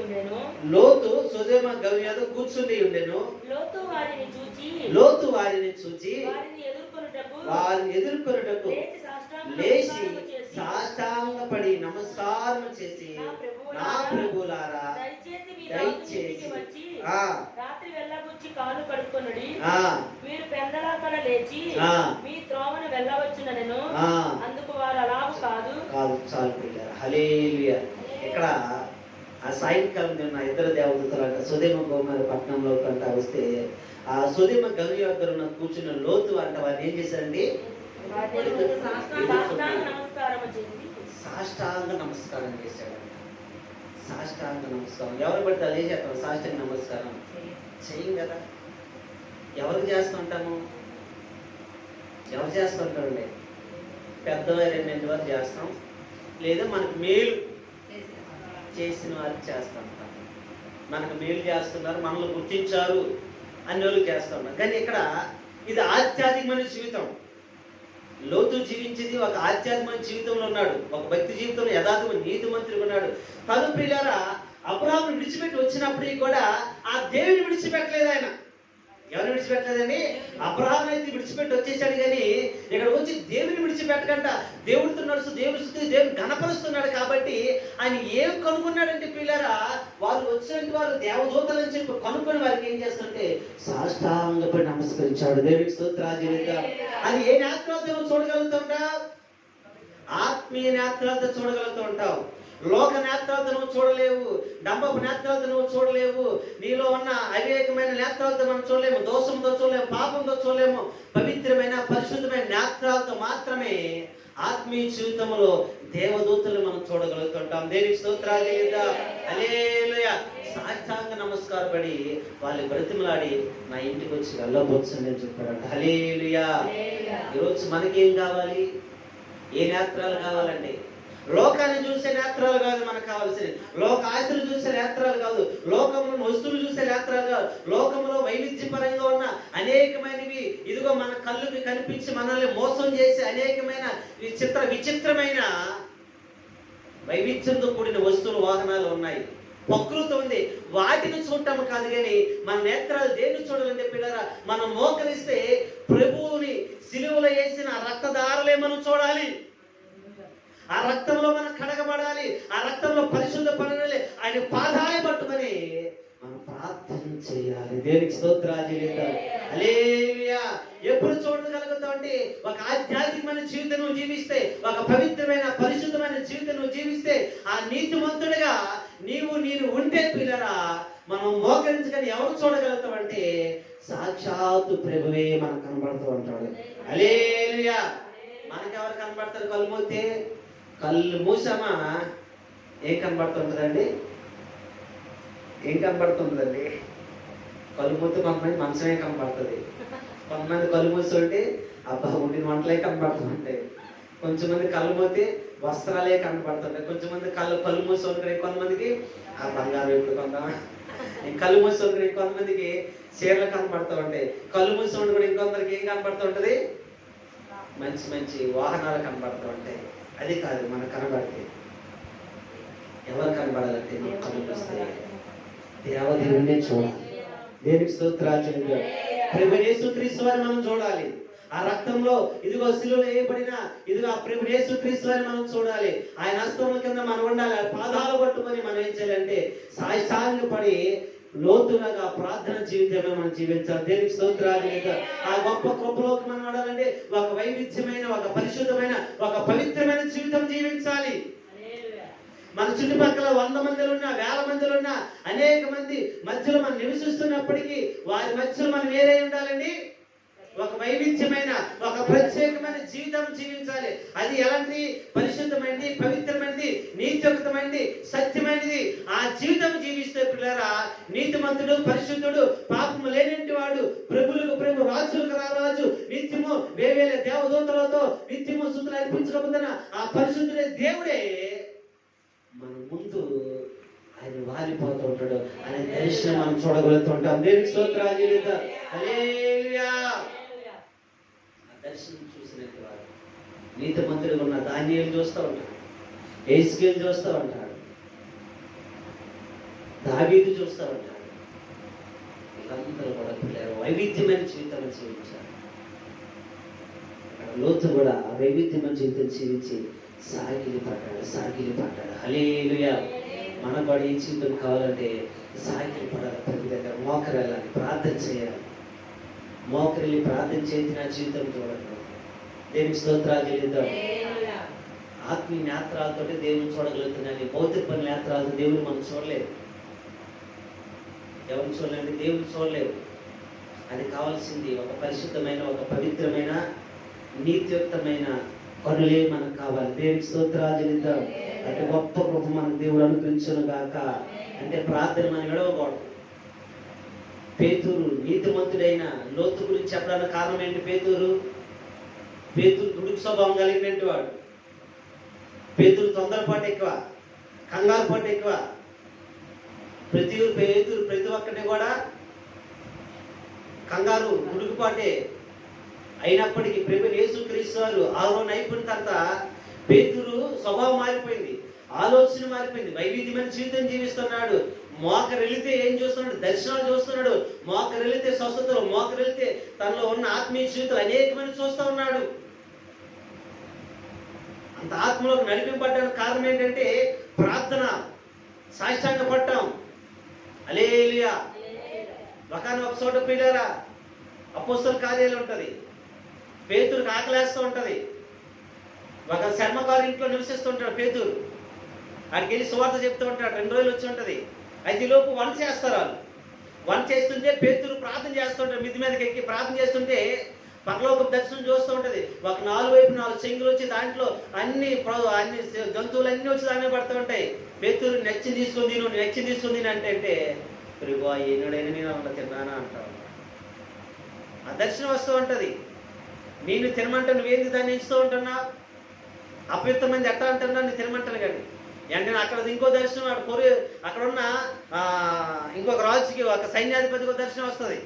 B: ఉండెను. లోతు వారిని చూచి వారిని ఎదుర్కొనుటకు లేచి సాష్టాంగపడి నమస్కారం చేసి, నా ప్రభువులారా దయచేసి రాత్రి వెళ్ళబుచ్చి కాలు కడుక్కొనుడి. మీరు పెందలాకడ లేచి మీ త్రోవను వెళ్ళవచ్చునెను. అందుకు వారు అలాగు కాదు.
A: చాలు పిల్లలు. హల్లెలూయా. ఇక్కడ ఆ సాయంకాలం నిన్న ఇద్దరు దేవదూతలు అంట సొదొమ గొమొర్రా పట్టణంలో కంట వస్తే, ఆ సొదొమ గవి దగ్గర కూర్చున్న లోతు అంట వారిని ఏం చేశారండి? సాష్టాంగ నమస్కారం చేశాడంట. సాష్టాంగ నమస్కారం. ఎవరు పడితే అదే చేస్తాం. సాష్టాంగ నమస్కారం చేయం కదా. ఎవరికి చేస్తుంటాము? ఎవరు చేస్తుంటామండి? పెద్దవారు ఎన్నింటి వరకు చేస్తాం, లేదా మనకు మేలు చేసిన వారికి చేస్తూ ఉంటాం. మనకు మేలు చేస్తున్నారు, మనల్ని గుర్తించారు అన్ని వాళ్ళకి చేస్తూ ఉంటాం. కానీ ఇక్కడ ఇది ఆధ్యాత్మికమైన జీవితం. లోతు జీవించింది ఒక ఆధ్యాత్మిక జీవితంలో ఉన్నాడు, ఒక భక్తి జీవితంలో యథార్థమైన నీతిమంతుడు ఉన్నాడు. తను ప్రియులారా అబ్రాహామును విడిచిపెట్టి వచ్చినప్పటికీ కూడా ఆ దేవుని విడిచిపెట్టలేదు ఆయన. ఎవరు విడిచిపెట్టలేదండి? అబ్రాహాం అయితే విడిచిపెట్టి వచ్చేసాడు, కానీ ఇక్కడ వచ్చి దేవుని విడిచిపెట్టకుండా దేవుడితో నడుస్తూ దేవుని స్తుతి దేవుని ఘనపరుస్తున్నాడు. కాబట్టి ఆయన ఏం కనుక్కున్నాడంటే పిల్లరా, వాళ్ళు వచ్చినట్టు వాళ్ళు దేవదూతలని చెప్పి కనుక్కొని వారికి ఏం చేస్తుంటే సాష్టాంగపడి నమస్కరించాడు. దేవునికి స్తోత్రాలు. అది ఏ నేత్రాలతో నువ్వు చూడగలుగుతుంటావు? ఆత్మీయ నేత్రాలతో చూడగలుగుతూ ఉంటావు. లోక నేత్రాలతో నువ్వు చూడలేవు, డంబపు నేత్రాలతో నువ్వు చూడలేవు, నీలో ఉన్న అవివేకమైన నేత్రాలతో మనం చూడలేము, దోషంతో చూడలేము, పాపంతో చూడలేము. పవిత్రమైన పరిశుద్ధమైన నేత్రాలతో మాత్రమే ఆత్మీయ జీవితంలో దేవదూతలు మనం చూడగలుగుతుంటాం. దేవునికి స్తోత్రాలు. హల్లెలూయా. సాష్టాంగ నమస్కారం పడి వాళ్ళు బ్రతిమలాడి నా ఇంటికి వచ్చి వెళ్ళబోచ్చండి అని చెప్పాడంట. హల్లెలూయా. ఈరోజు మనకేం కావాలి? ఏ నేత్రాలు కావాలండి? లోకాన్ని చూసే నేత్రాలు కాదు మనకు కావాల్సింది. లోక ఆశలు చూసే నేత్రాలు కాదు, లోకంలో వస్తువులు చూసే నేత్రాలు కాదు. లోకంలో వైవిధ్యపరంగా ఉన్న అనేకమైనవి ఇదిగో మన కళ్ళుకి కనిపించి మనల్ని మోసం చేసే అనేకమైన విచిత్రమైన వైవిధ్యంతో కూడిన వస్తువులు వాహనాలు ఉన్నాయి. ప్రకృతి ఉంది, వాటిని చూడటం కాదు. కానీ మన నేత్రాలు దేన్ని చూడాలంటే పిల్లరా, మనం మోకరిస్తే ప్రభువుని సిలువలో వేసిన రక్తధారలే మనం చూడాలి. ఆ రక్తంలో మనం కడగబడాలి, ఆ రక్తంలో పరిశుద్ధ పడాలి. ఆయన పాదాలు పట్టుకొని మనం ప్రార్థన చేయాలి. దేవునికి స్తోత్రాలు. హల్లెలూయా. ఎప్పుడు చూడగలుగుతామంటే ఒక ఆధ్యాత్మికమైన జీవితం నువ్వు జీవిస్తే, ఒక పవిత్రమైన పరిశుద్ధమైన జీవితం నువ్వు జీవిస్తే, ఆ నీతిమంతుడిగా నేను ఉంటే పిల్లరా మనం మోకరించగానే ఎవరు చూడగలుగుతామంటే సాక్షాత్తు ప్రభువే మనకు కనబడుతూ ఉంటాడు. హల్లెలూయా. మనకెవరు కనబడతారు? కళ్ళు మూసామా ఏం కనబడుతుంటుందండి? కళ్ళు మూస్తే కొంతమంది మనసమే కనబడుతుంది, కొంతమంది కళ్ళు మూసి ఉంటే అబ్బా ఉండిన వంటలే కనబడుతుంటాయి, కొంచెం మంది కళ్ళు మూతే వస్త్రాలే కనబడుతుంటాయి, కొంచెం మంది కళ్ళు మూసి ఉంటే కొంతమందికి ఆ బంగారు ఎప్పుడు కొందామా, కళ్ళు మూసి ఉంటే కొంతమందికి చీరలు కనబడుతూ ఉంటాయి, కళ్ళు మూసి ఉండి కూడా ఇంకొందరికి ఏం కనబడుతూ ఉంటుంది? మంచి మంచి వాహనాలు కనబడుతూ ఉంటాయి. అది కాదు, మనకు కనబడితే ఎవరు కనబడాలంటే మనకు కనిపిస్తే దేవదేవుడినే చూడాలి. దేవునికి స్తోత్రాలు. ప్రభువైన యేసుక్రీస్తు వారిని మనం చూడాలి. ఆ రక్తంలో ఇదిగో సిలువలో వేయబడిన ఇదిగో ఆ ప్రభువైన యేసుక్రీస్తు వారిని మనం చూడాలి. ఆయన హస్తముల కింద మనం ఉండాలి. ఆ పాదాలు పట్టుకొని మనం ఏం చేయాలంటే సాష్టాంగపడి లోతుగా ప్రార్థన జీవితమే మనం జీవించాలి. దేవునికి స్తోత్రాలు. ఆ గొప్ప కృపలోకి మనం నడాలంటే ఒక వైవిధ్యమైన, ఒక పరిశుద్ధమైన, ఒక పవిత్రమైన జీవితం జీవించాలి. మన చుట్టుపక్కల 100 మందిలో ఉన్నా, 1000 మందిలో ఉన్నా, అనేక మంది మధ్యలో మనం నివసిస్తున్నప్పటికీ వారి మధ్యలో మనం వేరే ఉండాలండి. ఒక వైవిధ్యమైన, ఒక ప్రత్యేకమైన జీవితం జీవించాలి. అది ఎలాంటి? పరిశుద్ధమైనది, పవిత్రమైనది, నీతియుక్తమైనది, సత్యమైనది. ఆ జీవితం జీవిస్తే పిల్లరా నీతిమంతుడు, పరిశుద్ధుడు, పాపము లేనింటి వాడు, ప్రభువులకు రాజులకు రారాజు నిత్యము వేవేల దేవదూతలతో నిత్యము స్తుతులు అర్పించకపోతున్న ఆ పరిశుద్ధుడే దేవుడే మన ముందు ఆయన వాలిపోతూ ఉంటాడు. ఆయన దర్శనం మనం చూడగలుగుతుంటాం. దేవునికి స్తోత్రాలు చెల్లిద్దాం. హల్లెలూయా. ఆ దర్శనం చూసినట్టు వారు నీతిమంతుడిగా ఉన్న దానియేలు చూస్తూ ఉంటాడు, యేసుకేలు చూస్తూ ఉంటాడు, దావీదు చూస్తూ ఉంటాడు. వీళ్ళందరూ కూడా పిల్లలు వైవిధ్యమైన జీవితాన్ని జీవించారు. లోతు కూడా ఆ వైవిధ్యమైన జీవితం జీవించి సాగిలి పడ్డాడు. హల్లెలూయా. మనకు కూడా ఈ జీవితం కావాలంటే సాగిలి పడాలి. ప్రతి దగ్గర మోకరెళ్ళాలి, ప్రార్థన చేయాలి. మోకరెళ్ళి ప్రార్థన చేసి నా జీవితం చూడాలి. దేవునికి స్తోత్రాలు చెల్లిద్దాం. ఆత్మీయ నేత్రాలతో దేవుని చూడగలుగుతున్నాను. భౌతికమైన నేత్రాలతో దేవుని మనం చూడలేదు. ఎవరిని చూడలేండి, దేవుని చూడలేవు. అది కావాల్సింది ఒక పరిశుద్ధమైన, ఒక పవిత్రమైన, నీతియుక్తమైన కనులే మనకు కావాలి. దేవునికి స్తోత్రాలు చెల్లిద్దాం. అంటే గొప్ప కృప మనకు దేవుడు అనుగ్రహించును గాక. అంటే ప్రార్థన మనం విడవకూడదు. పేతురు నీతిమంతుడైన లోతు గురించి చెప్పడానికి కారణం ఏంటి? పేతురు దుడుకు స్వభావం కలిగినట్టు వాడు. పేతురు తొందరపాటు ఎక్కువ, కంగారు పాటు ఎక్కువ. ప్రతి ఒక్కటి కూడా కంగారు, దుడుకుపాటే. అయినప్పటికీ ప్రభు యేసుక్రీస్తు వారు ఆరో నైపుణ్యం తర్వాత పేతురు స్వభావం మారిపోయింది, ఆలోచన మారిపోయింది. వైవిధ్యమైన జీవితం జీవిస్తున్నాడు. మోకరెళితే ఏం చూస్తున్నాడు? దర్శనాలు చూస్తున్నాడు. మోకరెళితే స్వస్థతలు, మోకరెళితే తనలో ఉన్న ఆత్మీయ జీవితాలు అనేకమైన చూస్తూ ఉన్నాడు. అంత ఆత్మలోకి నడిపింపబడ్డానికి కారణం ఏంటంటే ప్రార్థన, సాష్టాంగ పట్టం. హల్లెలూయా. ఒక చోట పిల్లరా అపోస్తల కార్యాలు ఉంటది. పేతురుకి ఆకలేస్తూ ఉంటది. ఒక శర్మగారు ఇంట్లో నివసిస్తుంటాడు పేతురు. అక్కడికి వెళ్ళి సువార్త చెప్తూ ఉంటాడు. 2 రోజులు వచ్చి ఉంటది. అయితే ఈ లోపు వంట చేస్తారు వాళ్ళు. వంట చేస్తుంటే పేతురు ప్రార్థన చేస్తుంటాడు. మిద్ది మీదకి ఎక్కి ప్రార్థన చేస్తుంటే పరలోక దర్శనం చూస్తూ ఉంటది. ఒక 4 వైపు 4 చెంగులు వచ్చి దాంట్లో అన్ని జంతువులు అన్ని వచ్చి దాని పడుతూ ఉంటాయి. పేతురు నచ్చింది తీసుకుంది అంటే ప్రభు ఏనుడైనా నేను అలా తిన్నానా అంటావు. ఆ దర్శనం వస్తూ ఉంటది. నేను తినమంటే నువ్వేంది దాన్ని ఎంచుతూ ఉంటున్నా? అపవిత్రమైంది ఎట్టా అంటున్నా? నేను తినమంటాను కానీ వెంటనే అక్కడ ఇంకో దర్శనం, అక్కడ ఉన్న ఇంకొక రాజుకి, ఒక సైన్యాధిపతికి ఒక దర్శనం వస్తుంది.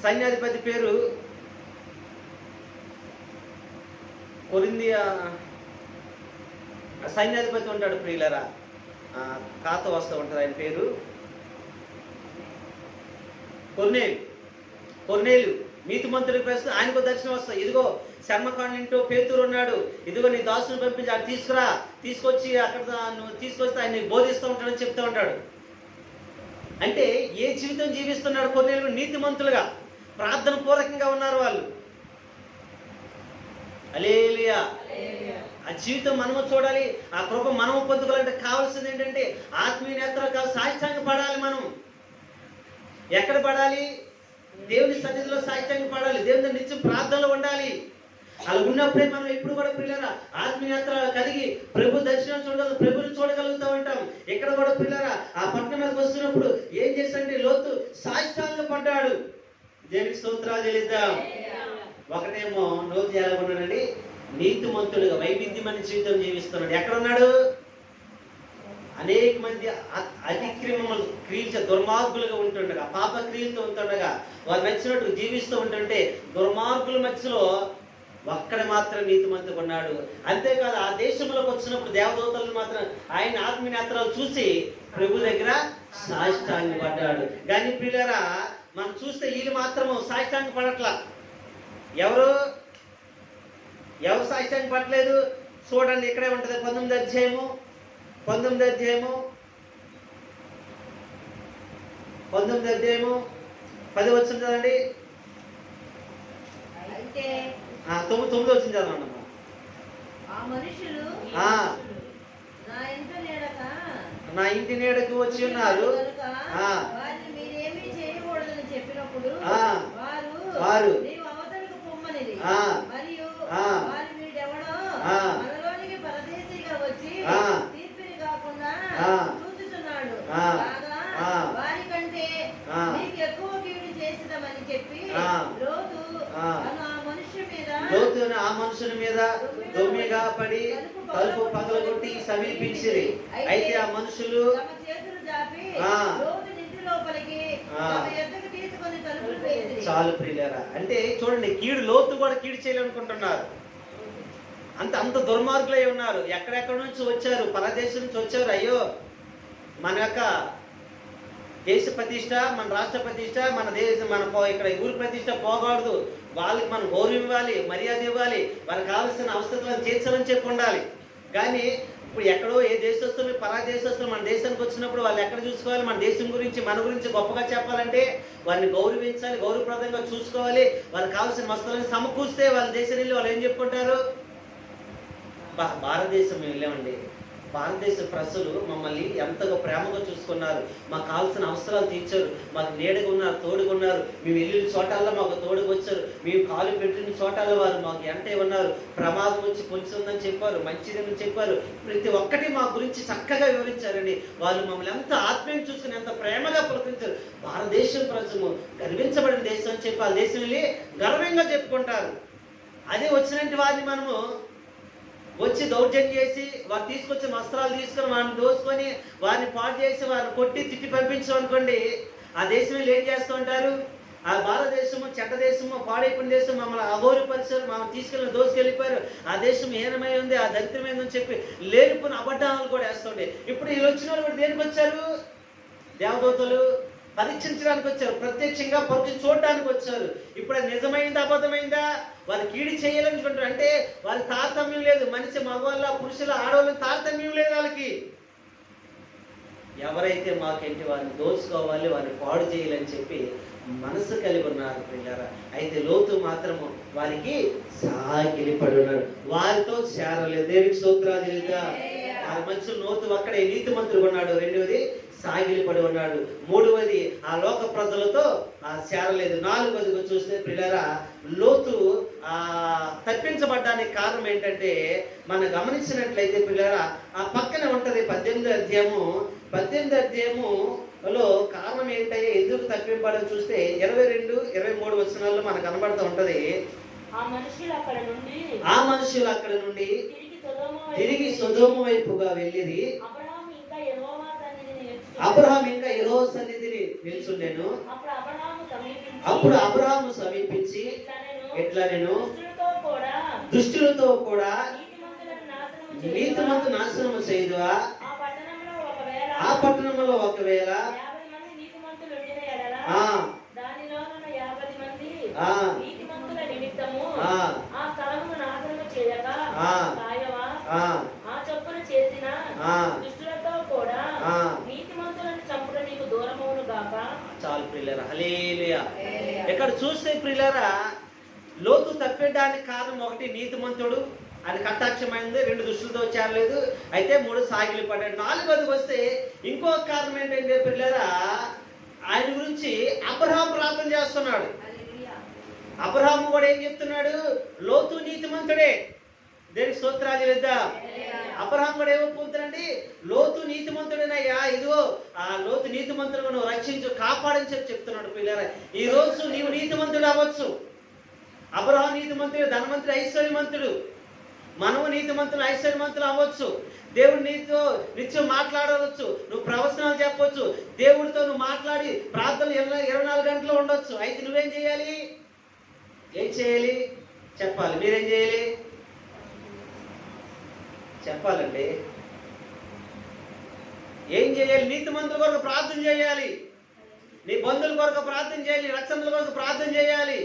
A: సైన్యాధిపతి పేరు కొరింథియా. సైన్యాధిపతి ఉంటాడు ప్రియులరా, ఖాత వస్తూ ఉంటుంది. ఆయన పేరు కొర్నేలు. నీతిమంతుడికి ప్రశ్న, ఆయనకు దర్శనం వస్తాయి. ఇదిగో శర్మకాండ ఇంటో పేతురు ఉన్నాడు, ఇదిగో నీ దాసుని పంపించి అక్కడ తీసుకొచ్చి అక్కడ నువ్వు తీసుకొస్తే ఆయన బోధిస్తూ ఉంటాడని చెప్తూ ఉంటాడు. అంటే ఏ జీవితం జీవిస్తున్నాడు కొర్నేలు? నీతిమంతులుగా, ప్రార్థన పూర్వకంగా ఉన్నారు వాళ్ళు. హల్లెలూయా. ఆ జీవితం మనము చూడాలి. ఆ కృప మనము పొందుకోవాలంటే కావాల్సింది ఏంటంటే ఆత్మీయ నేత్రాలు కావాలి. సాహిత్యంగా పడాలి. మనం ఎక్కడ పడాలి? దేవుని సన్నిధిలో సాహిత్యంగా పడాలి. దేవుని నిత్యం ప్రార్థనలో ఉండాలి. అలా ఉన్నప్పుడే మనం ఎప్పుడు కూడా పిల్లరా ఆత్మీయ నేత్రాలు కలిగి ప్రభు దర్శనం ప్రభుని చూడగలుగుతూ ఉంటాం. ఇక్కడ కూడా పిల్లరా ఆ పట్టణం మీదకి వస్తున్నప్పుడు ఏం చేస్తాడంటే లోతు సాహిత్యంగా పడ్డాడు. దేవునికి స్తోత్రాలు చెల్లిద్దాం. ఒకటేమో లోతు ఎలా ఉన్నాడండి? నీతిమంతుడుగా వైవిధ్యమైన జీవితం జీవిస్తున్నాడు. ఎక్కడున్నాడు? అనేక మంది అతిక్రమములు క్రియలు దుర్మార్గులుగా ఉంటుండగా, పాప క్రియలతో ఉంటుండగా, వారు నచ్చినట్టు జీవిస్తూ ఉంటుంటే దుర్మార్గుల మధ్యలో ఒక్కడ మాత్రం నీతిమంతుడు ఉన్నాడు. అంతేకాదు ఆ దేశంలోకి వచ్చినప్పుడు దేవదూతలను మాత్రం ఆయన ఆత్మీయ నేత్రాలు చూసి ప్రభు దగ్గర సాష్టాంగ పడ్డాడు. కానీ ప్రియులారా మనం చూస్తే వీళ్ళు మాత్రము సాష్టాంగ పడట్లా. ఎవరు సాష్టాంగ పడలేదు? చూడండి, ఇక్కడే ఉంటుంది. 19వ అధ్యాయము 19వ అధ్యాయము 10 వచ్చింది కదండి. 9 వచ్చింది చదవండి. నా ఇంటి నీడకు వచ్చి ఉన్నారు. వారు
B: వారికంటే నీకు ఎక్కువ కీడు చేసి
C: వేసుదామని చెప్పి
A: ఆ.
C: లోతు
A: ఆ.
C: ఆ మనుష్య మీద
A: లోతును ఆ మనుషుని మీద దొమ్మిగా పడి తలుపు పగలగొట్టి సమీపించిరి. అయితే ఆ మనుషులు
C: తమ చేతులు జాపి
A: ఆ.
C: లోతుని ఇంటి లోపలికి
A: ఆ.
C: తమ యొద్దకు తీసుకొని తలుపులు వేసిరి.
A: చాలు ప్రియులారా, అంటే చూడండి, కీడు లోతు కూడా కీడు చేయాలనుకుంటున్నారు. అంత దుర్మార్గులై ఉన్నారు. ఎక్కడెక్కడ నుంచి వచ్చారు, పరదేశం నుంచి వచ్చారు. అయ్యో, మన యొక్క దేశ ప్రతిష్ట, మన రాష్ట్ర ప్రతిష్ట, మన ఇక్కడ ఊరి ప్రతిష్ట పోకూడదు. వాళ్ళకి మనం గౌరవం ఇవ్వాలి, మర్యాద ఇవ్వాలి, వాళ్ళకి కావాల్సిన అవసరాలను తీర్చాలని చెప్పి ఉండాలి. కానీ ఇప్పుడు ఎక్కడో ఏ దేశస్తులు పరాదేశస్తులు మన దేశానికి వచ్చినప్పుడు వాళ్ళు ఎక్కడ చూసుకోవాలి, మన దేశం గురించి మన గురించి గొప్పగా చెప్పాలంటే వారిని గౌరవించాలి, గౌరవప్రదంగా చూసుకోవాలి. వాళ్ళకి కావాల్సిన వస్తువులను సమకూస్తే వాళ్ళ దేశం వెళ్ళి వాళ్ళు ఏం చెప్పుకుంటారు, భారతదేశం వెళ్ళామండి, భారతదేశ ప్రజలు మమ్మల్ని ఎంతగా ప్రేమగా చూసుకున్నారు, మాకు కావాల్సిన అవసరాలు తీర్చారు, మాకు నీడగా ఉన్నారు, తోడుగా ఉన్నారు, మేము వెళ్ళిన చోటల్లో మాకు తోడుగా వచ్చారు, మేము కాలు పెట్టిన చోటల్లో వారు మాకు ఎంటే ఉన్నారు, ప్రమాదం వచ్చి పొంచి ఉందని చెప్పారు, మంచిదని చెప్పారు, ప్రతి ఒక్కటి మా గురించి చక్కగా వివరించారండి. వాళ్ళు మమ్మల్ని ఎంత ఆత్మీయం చూసుకుని ఎంత ప్రేమగా ప్రకటించారు. భారతదేశం ప్రజలు గర్వించబడిన దేశం అని చెప్పి ఆ దేశం వెళ్ళి గర్వంగా చెప్పుకుంటారు. అదే వచ్చినట్టు వారిని మనము వచ్చి దౌర్జన్యం చేసి వారు తీసుకొచ్చిన వస్త్రాలు తీసుకొని వారిని దోసుకొని వారిని పాడు చేసి వారిని కొట్టి తిట్టి పంపించాం అనుకోండి, ఆ దేశం ఏం చేస్తూ ఉంటారు, ఆ భారతదేశము చెడ్డ దేశము, పాడైపోయిన దేశం, మమ్మల్ని అగౌరవపరిచారు, మమ్మల్ని తీసుకెళ్ళి దోసుకెళ్ళిపోయారు, ఆ దేశం హీనమై ఉంది, ఆ దరిద్రమైందని చెప్పి లేనిపోయిన అబద్ధాలు కూడా వేస్తుండే. ఇప్పుడు వీళ్ళు వచ్చిన వాళ్ళు కూడా దేనికి వచ్చారు, దేవదూతలు పరీక్షించడానికి వచ్చారు, ప్రత్యక్షంగా పరీక్ష చూడడానికి వచ్చారు. ఇప్పుడు అది నిజమైందా అబద్ధమైందా, వారు కీడి చేయాలనుకుంటారు. అంటే వారి తారతమ్యం లేదు, మనిషి మగవాళ్ళ పురుషుల ఆడవాళ్ళ తారతమ్యం లేదు వాళ్ళకి. ఎవరైతే మాకేంటి వారిని దోచుకోవాలి, వారిని పాడు చేయాలని చెప్పి మనసు కలిగి ఉన్నారు ప్రియులారా. అయితే లోతు మాత్రము వారికి సాగిలిపడి ఉన్నాడు, వారితో చేరలేదు. దేవునికి స్తోత్రాలు చెల్లిద్దా. ఆ మనుషులు లోతు అక్కడే నీతిమంతుడు ఉన్నాడు, రెండవది సాగిలిపడి ఉన్నాడు, మూడవది ఆ లోక ప్రజలతో చేరలేదు, నాలుగవదిగా చూస్తే ప్రియులారా లోతు తప్పించబడ్డానికి కారణం ఏంటంటే మనం గమనించినట్లయితే ప్రియులారా ఆ పక్కనే ఉంటది 18వ అధ్యాయములో కారణం ఏంటంటే ఎందుకు తప్పింపడని చూస్తే 22, 23 వచనాల్లో మనకు కనబడుతూ ఉంటది.
B: ఆ మనుషులు అక్కడ నుండి
A: తిరిగి సొదొమ వైపుగా వెళ్ళిరి.
B: అబ్రహాము
A: ఇంకా యెహోవా సన్నిధిని నిల్చుండెను.
B: అప్పుడు
A: అబ్రహాము సమీపించి ఎట్లా నేను దుష్టులతో కూడా నీతిమంతు నాశనము చేయుదువా, ఆ పట్టణంలో ఒకవేళ చాలు ప్రియులారా, హల్లెలూయా. ఇక్కడ చూస్తే ప్రియులారా లోతు తప్పించడానికి కారణం ఒకటి నీతిమంతుడు, ఆయన కటాక్షమైంది, 2 దుష్టులతో చేరలేదు, అయితే 3 సాగిలి పడ్డాడు. 4వది వస్తే ఇంకొక కారణం ఏంటంటే ప్రియులారా ఆయన గురించి అబ్రహాము ప్రార్థన చేస్తున్నాడు. అబ్రహాము కూడా ఏం చెప్తున్నాడు, లోతు నీతిమంతుడే. దేనికి స్తోత్రాలు చెల్లిద్దాం. అబ్రహాము కూడా ఏమొప్పుకుంటాడండి, లోతు నీతిమంతుడేనయ్యా, ఇదిగో ఆ లోతు నీతిమంతుడు నువ్వు రక్షించు, కాపాడని చెప్తున్నాడు. పిల్లరా ఈ రోజు నీవు నీతిమంతుడు అవ్వచ్చు. అబ్రహాము నీతిమంతుడు, ధనవంతుడు, ఐశ్వర్యవంతుడు. మనము నీతిమంతులు, ఐశ్వర్యవంతులు అవ్వచ్చు. దేవుడు నీతో నిత్యం మాట్లాడవచ్చు, నువ్వు ప్రవచనాలు చెప్పవచ్చు, దేవుడితో నువ్వు మాట్లాడి ప్రార్థనలు 24 గంటలు ఉండొచ్చు. అయితే నువ్వేం చేయాలి, ఏం చేయాలి చెప్పాలి. మీరేం చేయాలి చెప్పాలండి. ఏం చేయాలి, నీతిమంతుల కొరకు ప్రార్థన చేయాలి, నీ బంధువుల కొరకు ప్రార్థన చేయాలి, రక్షణల కొరకు ప్రార్థన చేయాలి.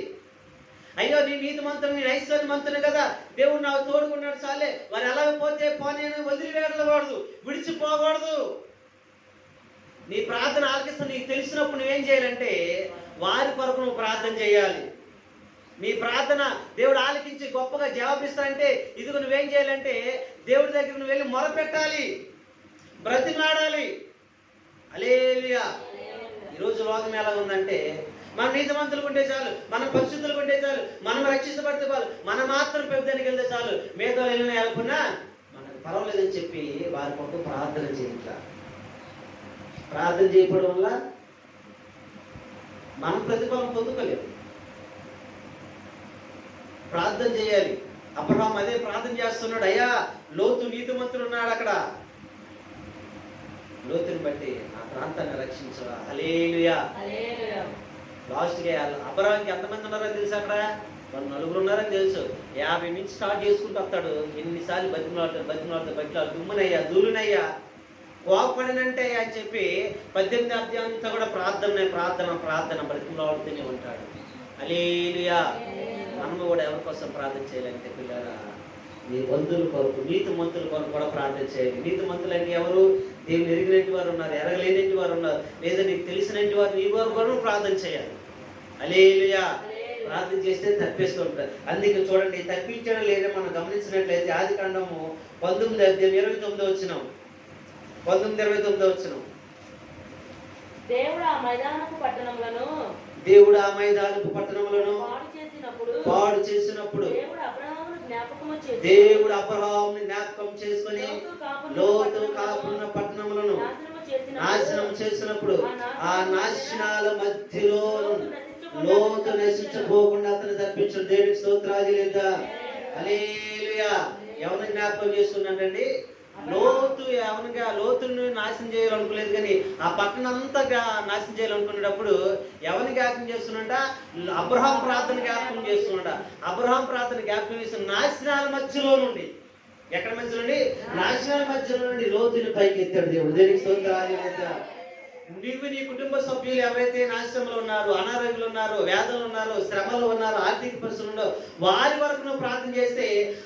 A: అయ్యో నీ నీతిమంతుడు, నీ ఐశ్వర్యవంతుడు కదా, దేవుడు నాకు తోడుకున్నాడు చాలే, వారు ఎలా పోతే పోనీ వదిలివేయకూడదు, విడిచిపోకూడదు. నీ ప్రార్థన ఆలకిస్తూ నీకు తెలిసినప్పుడు నువ్వేం చేయాలంటే వారి కొరకు నువ్వు ప్రార్థన చేయాలి. నీ ప్రార్థన దేవుడు ఆలకించి గొప్పగా జవాబిస్తానంటే ఇదిగో నువ్వేం చేయాలంటే దేవుడి దగ్గర నువ్వు వెళ్ళి మొరపెట్టాలి, బ్రతిమాడాలి. హల్లెలూయా. ఈరోజు లోకం ఎలా ఉందంటే మనం నీతిమంతులు ఉంటే చాలు, మనం పరిశుద్ధులు ఉంటే చాలు, మనం రక్షించబడితే చాలు, మనం మాత్రం పెద్దదానికి వెళ్తే చాలు, మిగతా వెళ్ళినా వెళ్ళకున్నా మనకు పర్వాలేదని చెప్పి వారి కొరకు ప్రార్థన చేయాలి. ప్రార్థన చేయడం వల్ల మనం ప్రతిఫలం పొందుకోలేము. ప్రార్థన చేయాలి. అబ్రహాం అదే ప్రార్థన చేస్తున్నాడు. అయ్యా, లోతు నీతిమంతుడు ఉన్నాడు అక్కడ, లోతుని బట్టి ఆ ప్రాంతాన్ని రక్షించవా. హల్లెలూయా. లాస్ట్గా అబ్రహాంకి ఎంతమంది ఉన్నారో తెలుసు అక్కడ? వాళ్ళు 4 ఉన్నారని తెలుసు. 50 నుంచి స్టార్ట్ చేసుకుంటూ వస్తాడు. ఎన్నిసార్లు బతిమలాడుతూ దుమ్మునయ్యా, దూలునయ్యా, కోపడినంటే అని చెప్పి 18 అధ్యాయం అంతా కూడా ప్రార్థన బతిమలాడుతూనే ఉంటాడు. హల్లెలూయా. మనము కూడా ఎవరి కోసం ప్రార్థన చేయాలంటే పిల్లరా, నీ బంధువుల కొరకు, నీతిమంతుల కొరకు కూడా ప్రార్థన చేయాలి. నీతిమంతులు అంటే ఎవరు? దేవుని ఎరిగినట్టు వారు ఉన్నారు, ఎరగలేనట్టు వారు ఉన్నారు, లేదా నీకు తెలిసినట్టు వారు, నీ వారు కూడా ప్రార్థన చేయాలి. హల్లెలూయా. ప్రార్థన చేస్తే తప్పిస్తూ ఉంటారు. అందుకే చూడండి, తప్పించడం లేదా మనం గమనించినట్లయితే ఆదికాండము 19 అధ్యాయం 29 వచనం.
B: దేవుడు ఆ మైదానపు పట్టణములను
A: పాడు చేసినప్పుడు దేవుడు అబ్రహామును జ్ఞాపకం చేసుకొని లోతు కాపున్న పట్టణములను నాశనం చేసినప్పుడు ఆ నాశనాల మధ్యలో లోతు నశించబోకుండా అతను తప్పించిన దేవునికి స్తోత్రాలు లేదా. హల్లెలూయా. ఎవరిని జ్ఞాపకం చేసుకున్నాడండి? లోతును నాశనం చేయాలనుకోలేదు, కానీ ఆ పట్టణం అంతా నాశనం చేయాలనుకునేటప్పుడు ఎవరిని జ్ఞాపకం చేస్తున్నాడ? అబ్రహాం ప్రార్థన జ్ఞాపకం చేస్తున్నాడ. అబ్రహాం ప్రార్థన జ్ఞాపకం చేస్తున్న నాశనాల మధ్యలో నుండి, ఎక్కడ మధ్యలో నుండి? నాశనాల మధ్యలో నుండి లోతుని పైకి ఎత్తాడు దేవుడు. దేనికి స్తోత్రాలు లేదా. నీవు నీ కుటుంబ సభ్యులు ఎవరైతే నాశనంలో ఉన్నారు, అనారోగ్యులు ఉన్నారు, వేదనలు ఉన్నారు, శ్రమలు ఉన్నారు, ఆర్థిక పరిస్థితులు ఉన్నారు, వారి వరకు నువ్వు ప్రార్థన చేస్తే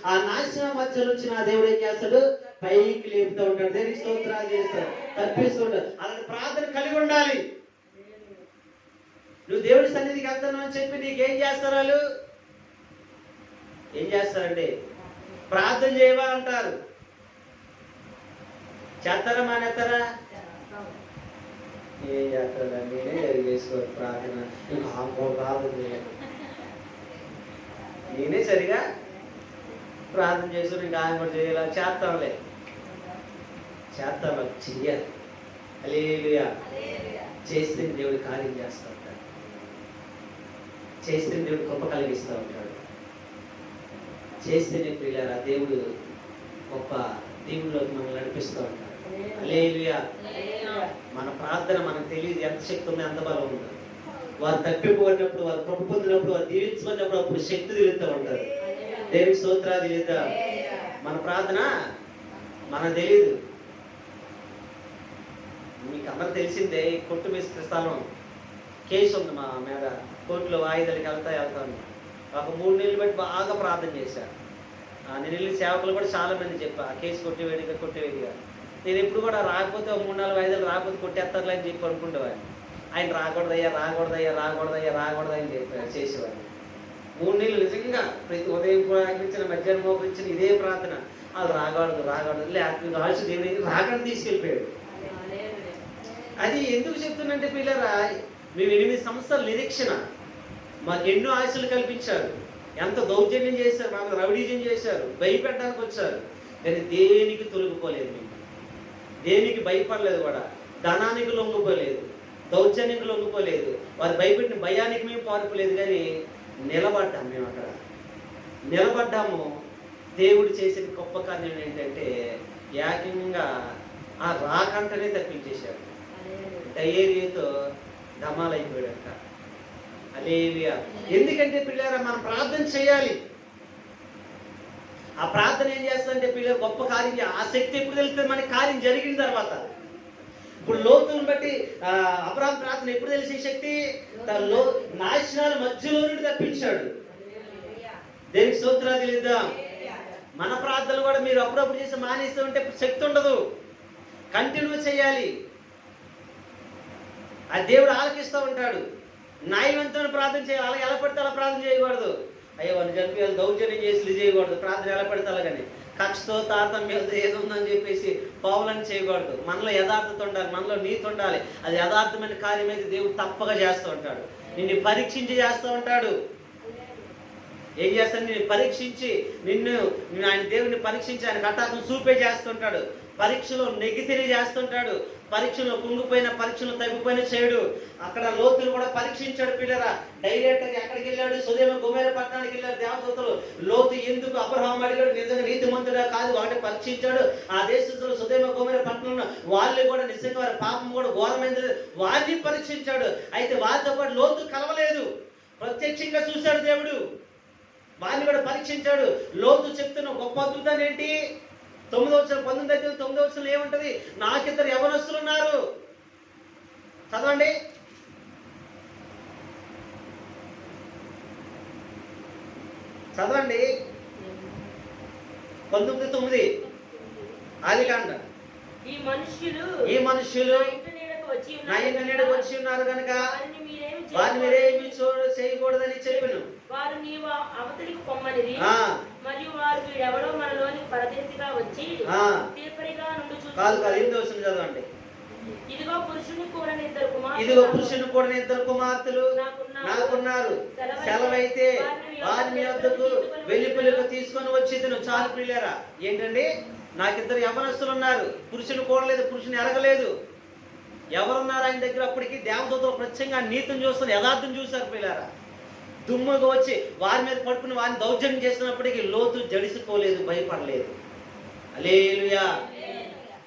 A: ఆ నాశనం మధ్య నుంచి నా దేవుడు ఏం చేస్తాడు? పైకి లేపుతూ ఉంటాడు. దేనికి స్తోత్రాలు చేస్తాడు, తప్పిస్తూ ఉంటాడు. అలాంటి ప్రార్థన కలిగి ఉండాలి. నువ్వు దేవుడి సన్నిధికి వెళ్తాను అని చెప్పి నీకేం చేస్తారు? వాళ్ళు ఏం చేస్తారండి? ప్రార్థన చేయవా అంటారు. చేస్తారా మానేస్తారా? ఏం చేస్తారా? నేనే చేసుకోవాలి ప్రార్థన, ఇంకా ప్రార్థన నేనే సరిగా ప్రార్థన చేసి ఇంకా ఆయన కూడా చేయాలి. చేస్తాంలే, చెయ్యాలి. హల్లెలూయా. చేస్తే దేవుడు కార్యం చేస్తూ ఉంటాడు, చేస్తే దేవుడు గొప్ప కలిగిస్తూ ఉంటాడు. చేస్తేనే ప్రియులారా దేవుడు గొప్ప దీవుల్లోకి మనల్ని నడిపిస్తూ ఉంటాడు. హల్లెలూయా. మన ప్రార్థన మనకు తెలియదు ఎంత శక్తి ఉందో, ఎంత బలం ఉందో. వారు తప్పిపోయినప్పుడు, వారు కృప పొందినప్పుడు, వారు దీవించబడినప్పుడు అప్పుడు శక్తి తిరుగుతూ ఉంటారు. దేవునికి స్తోత్రాలు లేదా. మన ప్రార్థన మనకు తెలియదు. మీకు అందరూ తెలిసిందే, కొట్టు మేస్త్రి స్థలం కేసు ఉంది మా మీద. కోర్టులో వాయిదాలకు వెళ్తాను. ఒక 3 నెలలు బట్టి బాగా ప్రార్థన చేశాను. నేను వెళ్ళి సేవకులు కూడా చాలా మంది చెప్పా, ఆ కేసు కొట్టేవేదిగా. నేను ఎప్పుడు కూడా రాకపోతే 3-4 వాయిదాలు రాకపోతే కొట్టేస్తారులే అని చెప్పి అనుకుంటేవాడిని. ఆయన రాకూడదయ్యా అని చెప్పారు, చేసేవాడిని. 3 నెలలు నిజంగా ప్రతి ఉదయం ప్రార్థించిన, మధ్యాహ్నం మోకరించిన ఇదే ప్రార్థన. వాళ్ళు రాకూడదు లేకపోతే ఆల్సి దేవుని రాకని తీసుకెళ్ళిపోయాడు. అది ఎందుకు చెప్తున్నంటే పిల్లరా, మేము 8 సంవత్సరాల నిరీక్షణ, మాకు ఎన్నో ఆశలు కల్పించారు, ఎంత దౌర్జన్యం చేశారు, మాకు రౌడీజం చేశారు, భయపెట్టడానికి వచ్చారు, కానీ దేనికి తొలగిపోలేదు. మేము దేనికి భయపడలేదు కూడా. ధనానికి లొంగిపోలేదు, దౌర్జన్యానికి లొంగిపోలేదు, వారు భయపెట్టిన భయానికి మేము పారిపోలేదు, కానీ నిలబడ్డాము. మేము అక్కడ నిలబడ్డాము. దేవుడు చేసిన గొప్ప కార్యం ఏంటంటే ఏకంగా ఆ రాకంటనే తప్పించేశాడు. ధైర్యంతో ధమాలైపోయాడంట. హల్లెలూయా. ఎందుకంటే పిల్లరా, మనం ప్రార్థన చేయాలి. ఆ ప్రార్థన ఏం చేస్తుందంటే పిల్లలు గొప్ప కార్యం, ఆ శక్తి ఎప్పుడు తెలుస్తుంది? మనకి కార్యం జరిగిన తర్వాత. ఇప్పుడు లోతుని బట్టి అబ్రహాం ప్రార్థన ఎప్పుడు తెలిసే శక్తి? నాశనాల మధ్యలో నుండి తప్పించాడు. దేనికి స్తోత్రాలు లేదా. మన ప్రార్థనలు కూడా మీరు అప్పుడప్పుడు చేసి మానేస్తూ ఉంటే శక్తి ఉండదు. కంటిన్యూ చేయాలి. ఆ దేవుడు ఆలకిస్తూ ఉంటాడు. న్యాయవంతమైన ప్రార్థన చేయాలి. అలా ఎలా పడితే అలా ప్రార్థన చేయకూడదు. అయ్యో వాళ్ళు చంపి దౌర్జన్యం చేసి చేయకూడదు. ప్రార్థన ఎలా పడితే అలాగని కక్షతో తారతమ్యంతో ఏదో ఉందని చెప్పేసి పావులని చేయకూడదు. మనలో యథార్థత ఉండాలి, మనలో నీతి ఉండాలి. అది యథార్థమైన కార్యం అయితే దేవుడు తప్పగా చేస్తూ ఉంటాడు. నిన్ను పరీక్షించి చేస్తూ ఉంటాడు. ఏం చేస్తాడు? నిన్ను పరీక్షించి నిన్ను ఆయన దేవుడిని పరీక్షించి ఆయన కటాకం చూపే చేస్తుంటాడు. పరీక్షలో నెగిటివ్ చేస్తుంటాడు. పరీక్షలు కుంగిపోయిన పరీక్షలు తగ్గిపోయిన చేయడు. అక్కడ లోతును కూడా పరీక్షించాడు పిల్లరా. డైరెక్ట్ గా ఎక్కడికి వెళ్ళాడు? సొదొమ గొమొర్రా పట్టణానికి వెళ్ళాడు దేవదూతలు. లోతు ఎందుకు అబ్రహాం అడిగాడు, నిజంగా నీతిమంతుడా కాదు ఒకటి పరీక్షించాడు. ఆ దేశంలో సొదొమ గొమొర్రా పట్టణంలో వాళ్ళు కూడా నిజంగా వారి పాపం కూడా ఘోరమైనది, వారిని పరీక్షించాడు. అయితే వారితో పాటు లోతు కలవలేదు, ప్రత్యక్షంగా చూశాడు దేవుడు, వారిని కూడా పరీక్షించాడు. లోతు చెప్తున్న గొప్ప అద్భుతాన్ని ఏంటి? 9వ వచనం 19 వచనంలో ఏముంటది? నాకిద్దరు యవనస్తులు ఉన్నారు. చదవండి. చదవండి 19:9 ఆదికాండం.
B: ఈ మనుష్యులు
A: నా ఇంటి నీడకు వచ్చి ఉన్నారు కనుక వారిని మీరేమి చేయకూడదని చెప్పాను.
B: వారు నీవు అవతలికి పొమ్మనిది, మరియు వారు వీడెవడో మనలోని పరదేశిగా వచ్చి తీర్పరిగా నుండి
A: కాదు 8వ వచనం చదవండి.
B: ఇదిగో పురుషుని కూడా ఇద్దరు కుమార్తెలు
A: నాకున్నారు, సెలవైతే వారిని వద్దకు వెలుపలకు తీసుకొని వచ్చేది. చాలు పిల్లరా. ఏంటండి? నాకిద్దరు యవనస్తులు ఉన్నారు, పురుషుని కూడలేదు, పురుషుని ఎరగలేదు. ఎవరున్నారు ఆయన దగ్గర? అప్పటికి దేవదూతలు ప్రత్యేకంగా నీతిని చూస్తున్న యథార్థం చూశారు పిల్లరా. దుమ్ముగా వచ్చి వారి మీద పట్టుకుని వారిని దౌర్జన్యం చేసినప్పటికీ లోతు జడిసిపోలేదు, భయపడలేదు. హల్లెలూయా.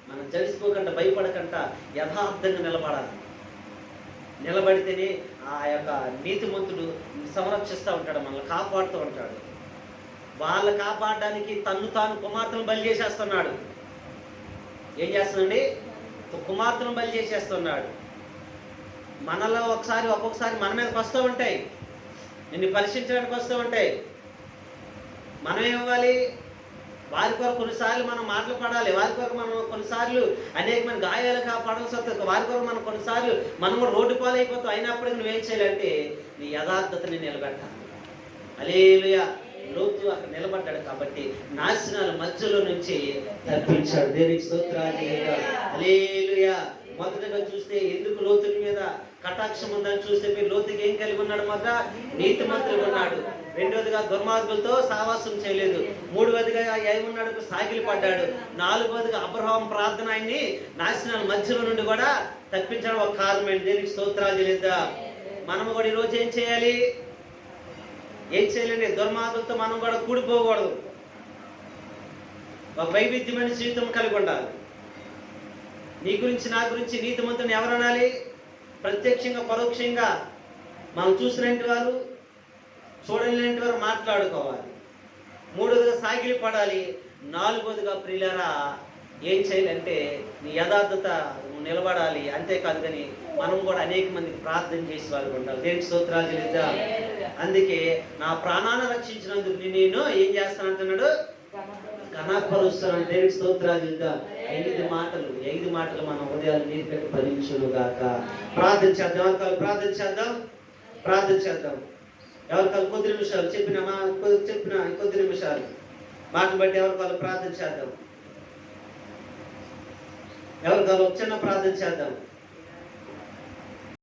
A: మనం జడిసిపోకుండా భయపడకంట యథార్థంగా నిలబడాలి. నిలబడితేనే ఆ యొక్క నీతిమంతుడు సంరక్షిస్తూ ఉంటాడు, మనల్ని కాపాడుతూ ఉంటాడు. వాళ్ళని కాపాడడానికి తాను కుమార్తెను బలి చేసేస్తున్నాడు. ఏం చేస్తున్నాడండి? కుమార్తెను బలి చేసేస్తున్నాడు. మనలో ఒక్కొక్కసారి మన మీదకి వస్తూ ఉంటాయి, నిన్ను పరీక్షించడానికి వస్తూ ఉంటాయి. మనం ఏమవ్వాలి? వారి కొరకు కొన్నిసార్లు మనం మాటలు పడాలి, వారి కొరకు మనం కొన్నిసార్లు అనేకమైన గాయాలు కాపాడాల్సి వస్తుంది, వారి కొరకు మనం కొన్నిసార్లు మనం కూడా రోడ్డు పాలైపోతాం. అయినప్పటికీ నువ్వేం చేయాలంటే నీ యథార్థతని నిలబెట్టాలి. హల్లెలూయా. లోతు అక్కడ నిలబడ్డాడు కాబట్టి నాశనాల మధ్యలో నుంచి తప్పించాడు. దేవునికి స్తోత్రాలు. హల్లెలూయా. మొదటగా చూస్తే ఎందుకు లోతుని మీద కటాక్షం ఉందని చూస్తే మీరు లోతుకి ఏం కలిగి ఉన్నాడు? మొదట నీతిమంతుడు ఉన్నాడు. రెండవదిగా దుర్మార్గులతో సావాసం చేయలేదు. మూడవదిగా ఏమున్నాడు? సాగిలి పడ్డాడు. నాలుగవదిగా అబ్రహాం ప్రార్థన ఆయన్ని నాశనాల మధ్యలో నుండి కూడా తప్పించడం ఒక కారణమైంది. దేనికి స్తోత్రాలు చేయలేదా? మనము కూడా ఈరోజు ఏం చేయాలి? ఏం చేయాలండి? దుర్మార్గులతో మనం కూడా కూడిపోకూడదు. ఒక వైవిధ్యమైన జీవితం కలిగి ఉండాలి. నీ గురించి నా గురించి నీతిమంతుని ఎవరు అనాలి? ప్రత్యక్షంగా పరోక్షంగా మనం చూసినట్టు వారు, చూడలేని వారు మాట్లాడుకోవాలి. మూడవదిగా సాగిలి పడాలి. నాలుగవదిగా ప్రియులారా ఏం చేయాలంటే నీ యథార్థత నిలబడాలి. అంతేకాదు కానీ మనం కూడా అనేక మందికి ప్రార్థన చేసి వాళ్ళు ఉండాలి. దేవునికి స్తోత్రాలు చెల్లిద్దా. అందుకే నా ప్రాణాన్ని రక్షించినందుకు నేను ఏం చేస్తానంటున్నాడు? ఘనపరుస్తాను. దేవునికి స్తోత్రాలు చెల్లిద్దా. 5 మాటలు మన ఉదయాలు నీరు పెట్టి భరించును గాక. ప్రార్థన చేద్దాం. ఎవరికాలు ప్రార్థన చేద్దాం. ఎవరికాలు కొద్ది నిమిషాలు చెప్పిన కొద్ది నిమిషాలు మాటలు బట్టి ఎవరికాలు ప్రార్థన చేద్దాం. ఎవరికాలు ఒక చిన్న ప్రార్థన చేద్దాం.